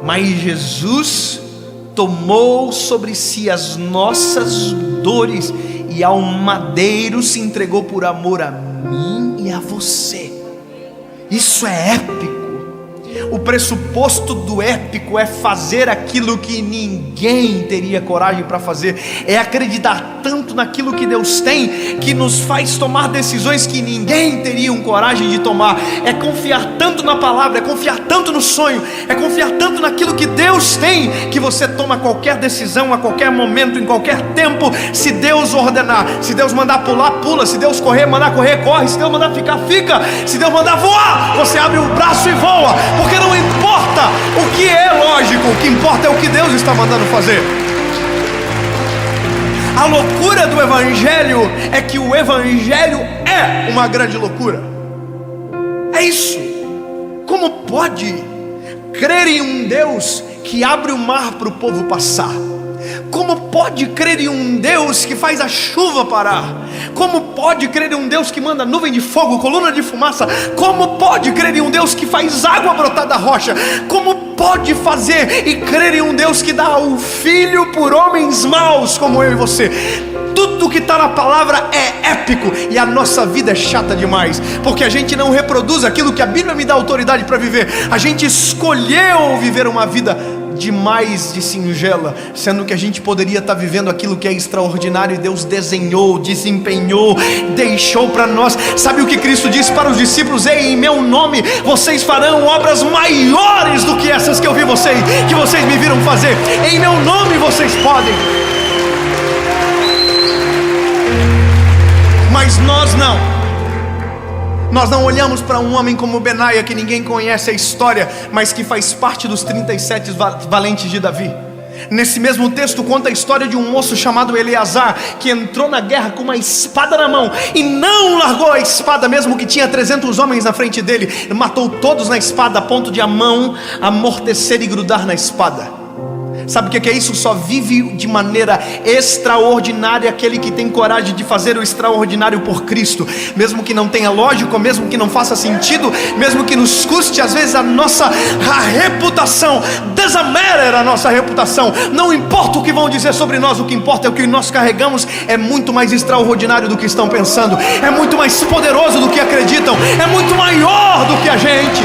Mas Jesus tomou sobre si as nossas dores e ao madeiro se entregou por amor a mim e a você. Isso é épico. O pressuposto do épico é fazer aquilo que ninguém teria coragem para fazer, é acreditar tanto naquilo que Deus tem, que nos faz tomar decisões que ninguém teria coragem de tomar, é confiar tanto na palavra, é confiar tanto no sonho, é confiar tanto naquilo que Deus tem, que você toma qualquer decisão, a qualquer momento, em qualquer tempo. Se Deus ordenar, se Deus mandar pular, pula, se Deus correr, mandar correr, corre, se Deus mandar ficar, fica, se Deus mandar voar, você abre o braço e voa, porque não importa o que é lógico, o que importa é o que Deus está mandando fazer. A loucura do Evangelho é que o Evangelho é uma grande loucura. É isso. Como pode crer em um Deus que abre o mar para o povo passar? Como pode crer em um Deus que faz a chuva parar? Como pode crer em um Deus que manda nuvem de fogo, coluna de fumaça? Como pode crer em um Deus que faz água brotar da rocha? Como pode fazer e crer em um Deus que dá o Filho por homens maus como eu e você? Tudo que está na palavra é épico, e a nossa vida é chata demais, porque a gente não reproduz aquilo que a Bíblia me dá autoridade para viver. A gente escolheu viver uma vida demais de singela, sendo que a gente poderia estar vivendo aquilo que é extraordinário, e Deus desenhou, desempenhou, deixou para nós. Sabe o que Cristo disse para os discípulos? Ei, em meu nome vocês farão obras maiores do que essas que eu vi que vocês me viram fazer. Em meu nome vocês podem. Mas nós não olhamos para um homem como Benaia, que ninguém conhece a história, mas que faz parte dos 37 valentes de Davi. Nesse mesmo texto conta a história de um moço chamado Eleazar, que entrou na guerra com uma espada na mão e não largou a espada, mesmo que tinha 300 homens na frente dele. Ele matou todos na espada, a ponto de a mão amortecer e grudar na espada. Sabe o que é isso? Só vive de maneira extraordinária aquele que tem coragem de fazer o extraordinário por Cristo, mesmo que não tenha lógica, mesmo que não faça sentido, mesmo que nos custe às vezes a reputação. Doesn't matter a nossa reputação, não importa o que vão dizer sobre nós, o que importa é o que nós carregamos. É muito mais extraordinário do que estão pensando, é muito mais poderoso do que acreditam, é muito maior do que a gente.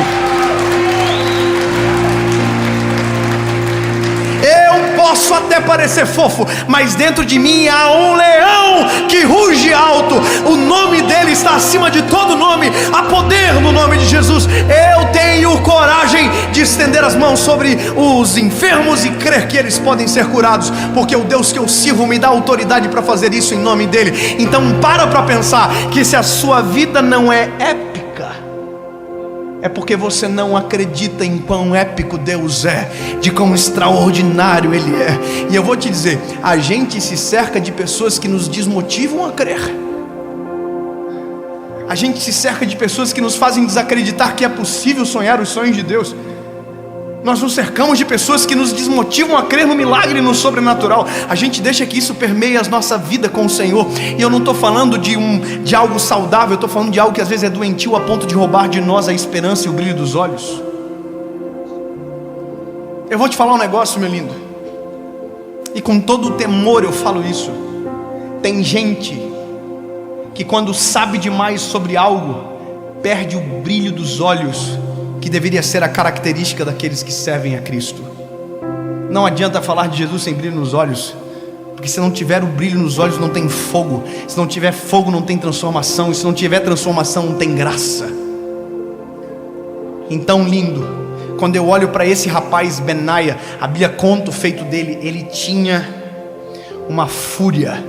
Posso até parecer fofo, mas dentro de mim há um leão que ruge alto. O nome dele está acima de todo nome. Há poder no nome de Jesus. Eu tenho coragem de estender as mãos sobre os enfermos e crer que eles podem ser curados, porque o Deus que eu sirvo me dá autoridade para fazer isso em nome dele. Então para pensar que se a sua vida não é épica, é porque você não acredita em quão épico Deus é, de quão extraordinário Ele é. E eu vou te dizer, a gente se cerca de pessoas que nos desmotivam a crer. A gente se cerca de pessoas que nos fazem desacreditar que é possível sonhar os sonhos de Deus. Nós nos cercamos de pessoas que nos desmotivam a crer no milagre e no sobrenatural. A gente deixa que isso permeie a nossa vida com o Senhor. E eu não estou falando de algo saudável, eu estou falando de algo que às vezes é doentio a ponto de roubar de nós a esperança e o brilho dos olhos. Eu vou te falar um negócio, meu lindo, e com todo o temor eu falo isso. Tem gente que quando sabe demais sobre algo, perde o brilho dos olhos, que deveria ser a característica daqueles que servem a Cristo. Não adianta falar de Jesus sem brilho nos olhos, porque se não tiver o brilho nos olhos não tem fogo, se não tiver fogo não tem transformação, e se não tiver transformação não tem graça. Então, lindo, quando eu olho para esse rapaz Benaia, a Bíblia conta o feito dele. Ele tinha uma fúria,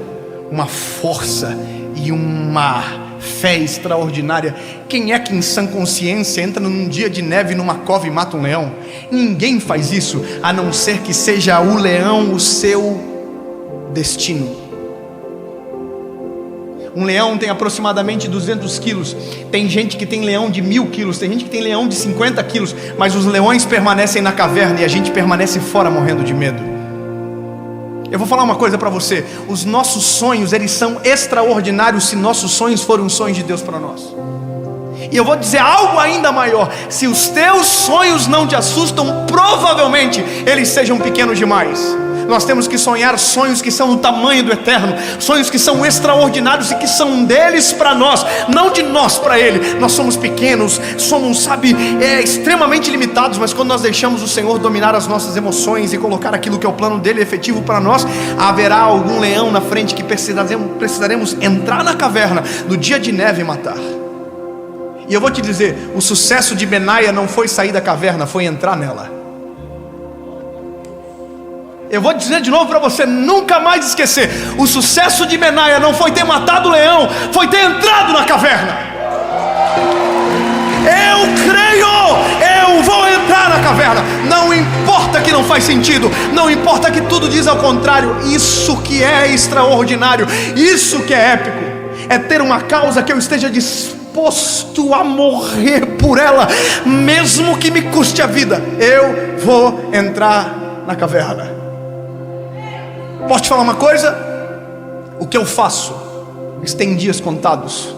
uma força e uma fé extraordinária. Quem é que em sã consciência entra num dia de neve numa cova e mata um leão? Ninguém faz isso, a não ser que seja o leão o seu destino. Um leão tem aproximadamente 200 quilos. Tem gente que tem leão de 1000 quilos, tem gente que tem leão de 50 quilos, mas os leões permanecem na caverna e a gente permanece fora morrendo de medo. Eu vou falar uma coisa para você: os nossos sonhos, eles são extraordinários se nossos sonhos forem os sonhos de Deus para nós. E eu vou dizer algo ainda maior: se os teus sonhos não te assustam, provavelmente eles sejam pequenos demais. Nós temos que sonhar sonhos que são do tamanho do eterno, sonhos que são extraordinários e que são deles para nós, não de nós para ele. Nós somos pequenos, somos, extremamente limitados, mas quando nós deixamos o Senhor dominar as nossas emoções e colocar aquilo que é o plano dele efetivo para nós, haverá algum leão na frente que precisaremos entrar na caverna no dia de neve e matar. E eu vou te dizer, o sucesso de Benaia não foi sair da caverna, foi entrar nela. Eu vou dizer de novo para você nunca mais esquecer: o sucesso de Benaia não foi ter matado o leão, foi ter entrado na caverna. Eu creio, eu vou entrar na caverna. Não importa que não faz sentido, não importa que tudo diz ao contrário. Isso que é extraordinário, isso que é épico, é ter uma causa que eu esteja disposto disposto a morrer por ela, mesmo que me custe a vida. Eu vou entrar na caverna. Posso te falar uma coisa? O que eu faço, isso tem dias contados.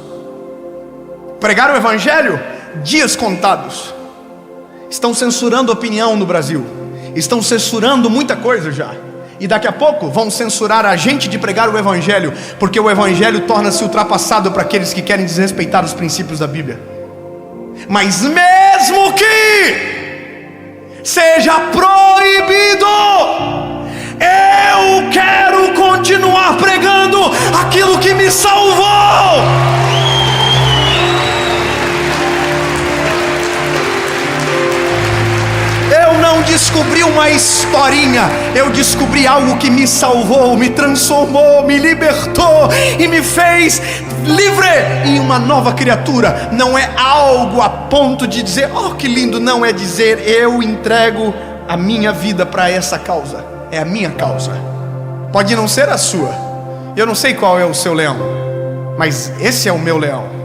Pregar o evangelho, dias contados. Estão censurando opinião no Brasil, estão censurando muita coisa já. E daqui a pouco vão censurar a gente de pregar o evangelho, porque o evangelho torna-se ultrapassado para aqueles que querem desrespeitar os princípios da Bíblia. Mas mesmo que seja proibido, eu quero continuar pregando aquilo que me salvou. Eu não descobri uma historinha, eu descobri algo que me salvou, me transformou, me libertou e me fez livre em uma nova criatura. Não é algo a ponto de dizer, oh que lindo, não é dizer, eu entrego a minha vida para essa causa. É a minha causa, pode não ser a sua. Eu não sei qual é o seu leão, mas esse é o meu leão.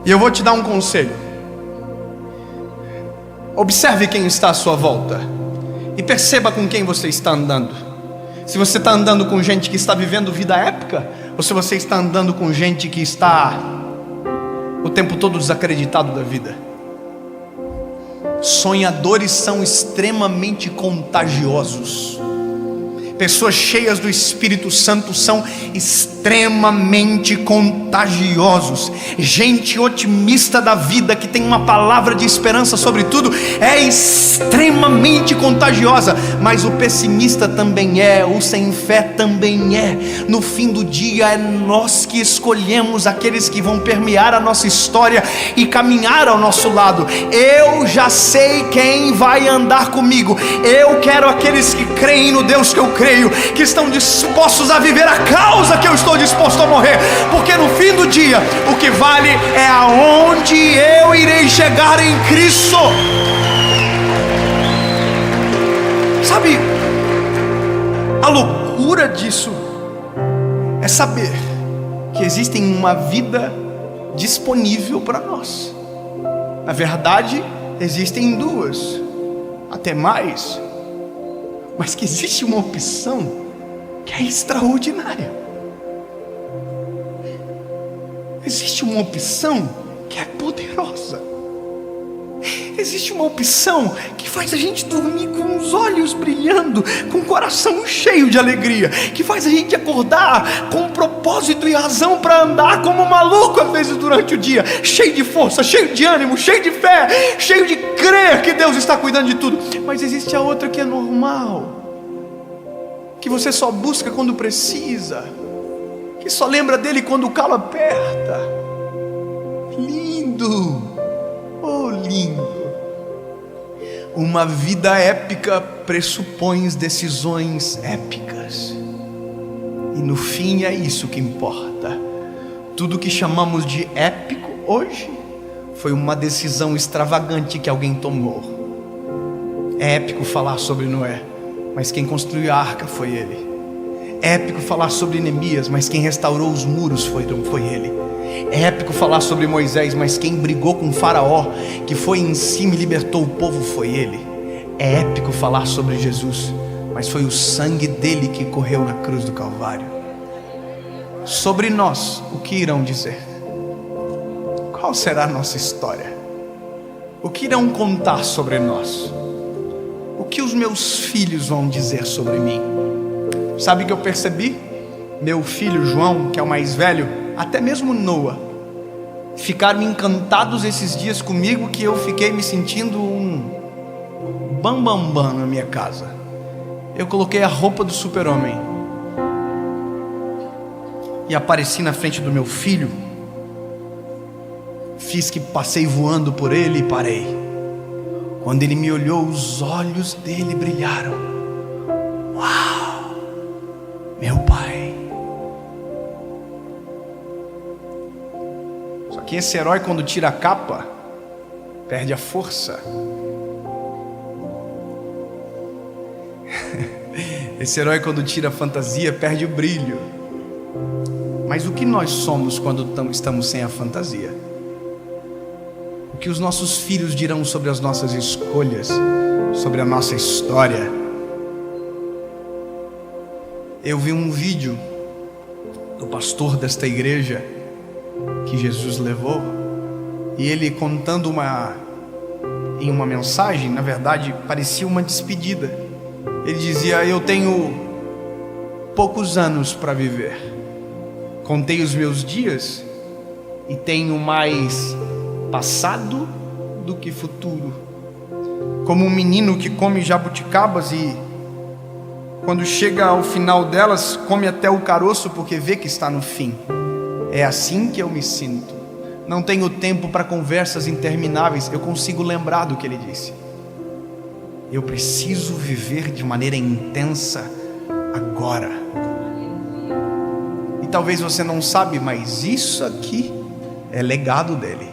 E eu vou te dar um conselho. Observe quem está à sua volta e perceba com quem você está andando. Se você está andando com gente que está vivendo vida épica, ou se você está andando com gente que está o tempo todo desacreditado da vida. Sonhadores são extremamente contagiosos. Pessoas cheias do Espírito Santo são extremamente contagiosos. Gente otimista da vida, que tem uma palavra de esperança sobre tudo, é extremamente contagiosa. Mas o pessimista também é, o sem fé também é. No fim do dia é nós que escolhemos aqueles que vão permear a nossa história e caminhar ao nosso lado. Eu já sei quem vai andar comigo. Eu quero aqueles que creem no Deus que eu creio, que estão dispostos a viver a causa que eu estou disposto a morrer, porque no fim do dia o que vale é aonde eu irei chegar em Cristo. Sabe, a loucura disso é saber que existe uma vida disponível para nós. Na verdade, existem duas, até mais, mas que existe uma opção que é extraordinária. Existe uma opção que é poderosa. Existe uma opção que faz a gente dormir com os olhos brilhando, com o coração cheio de alegria, que faz a gente acordar com propósito e razão para andar como maluco às vezes durante o dia, cheio de força, cheio de ânimo, cheio de fé, cheio de crer que Deus está cuidando de tudo. Mas existe a outra que é normal, que você só busca quando precisa, que só lembra dele quando o calo aperta. Lindo, oh lindo. Uma vida épica pressupõe decisões épicas, e no fim é isso que importa. Tudo que chamamos de épico hoje foi uma decisão extravagante que alguém tomou. É épico falar sobre Noé, mas quem construiu a arca foi ele. É épico falar sobre Neemias, mas quem restaurou os muros foi ele. É épico falar sobre Moisés, mas quem brigou com Faraó, que foi em cima e libertou o povo, foi ele. É épico falar sobre Jesus, mas foi o sangue dele que correu na cruz do Calvário. Sobre nós, o que irão dizer? Qual será a nossa história? O que irão contar sobre nós? O que os meus filhos vão dizer sobre mim? Sabe o que eu percebi? Meu filho João, que é o mais velho, até mesmo Noah, ficaram encantados esses dias comigo, que eu fiquei me sentindo um bambambam na minha casa. Eu coloquei a roupa do super-homem e apareci na frente do meu filho. Fiz que passei voando por ele e parei. Quando ele me olhou, os olhos dele brilharam. Uau, meu pai. Só que esse herói, quando tira a capa, perde a força. Esse herói, quando tira a fantasia, perde o brilho. Mas o que nós somos quando estamos sem a fantasia? O que os nossos filhos dirão sobre as nossas escolhas, sobre a nossa história? Eu vi um vídeo do pastor desta igreja que Jesus levou, e ele contando em uma mensagem, na verdade parecia uma despedida. Ele dizia: eu tenho poucos anos para viver, contei os meus dias e tenho mais passado do que futuro, como um menino que come jabuticabas e quando chega ao final delas come até o caroço porque vê que está no fim. É assim que eu me sinto. Não tenho tempo para conversas intermináveis. Eu consigo lembrar do que ele disse. Eu preciso viver de maneira intensa agora. E talvez você não sabe, mas isso aqui é legado dele.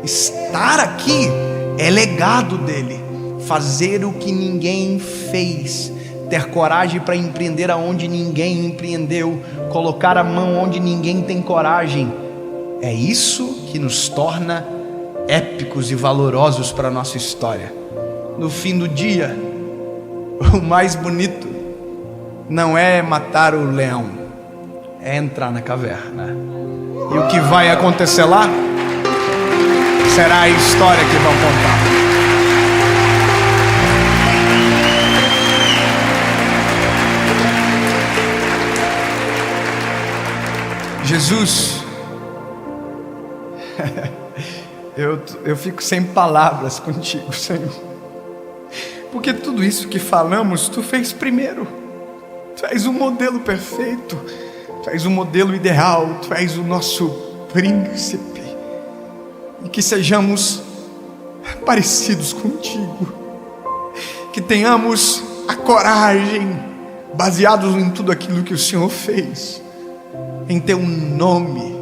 Estar aqui é legado dele. Fazer o que ninguém fez, ter coragem para empreender aonde ninguém empreendeu, colocar a mão onde ninguém tem coragem. É isso que nos torna épicos e valorosos para a nossa história. No fim do dia, o mais bonito não é matar o leão, é entrar na caverna. E o que vai acontecer lá será a história que vão contar. Jesus, eu fico sem palavras contigo, Senhor, porque tudo isso que falamos, Tu fez primeiro. Tu és o modelo perfeito, Tu és o modelo ideal, Tu és o nosso príncipe, e que sejamos parecidos contigo, que tenhamos a coragem, baseados em tudo aquilo que o Senhor fez. Em Teu nome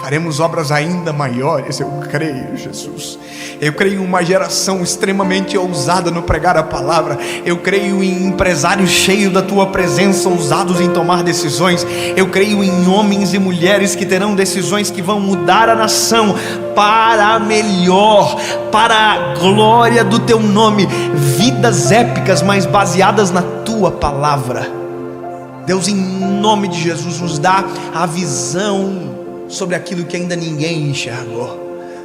faremos obras ainda maiores, eu creio, Jesus. Eu creio em uma geração extremamente ousada no pregar a palavra. Eu creio em empresários cheios da Tua presença, ousados em tomar decisões. Eu creio em homens e mulheres que terão decisões que vão mudar a nação para melhor, para a glória do Teu nome. Vidas épicas, mas baseadas na Tua palavra. Deus, em nome de Jesus, nos dá a visão sobre aquilo que ainda ninguém enxergou.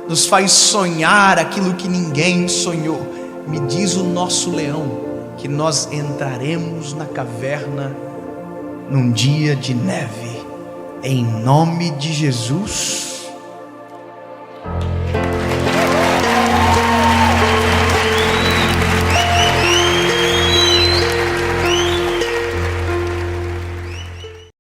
Nos faz sonhar aquilo que ninguém sonhou. Me diz o nosso leão que nós entraremos na caverna num dia de neve. Em nome de Jesus.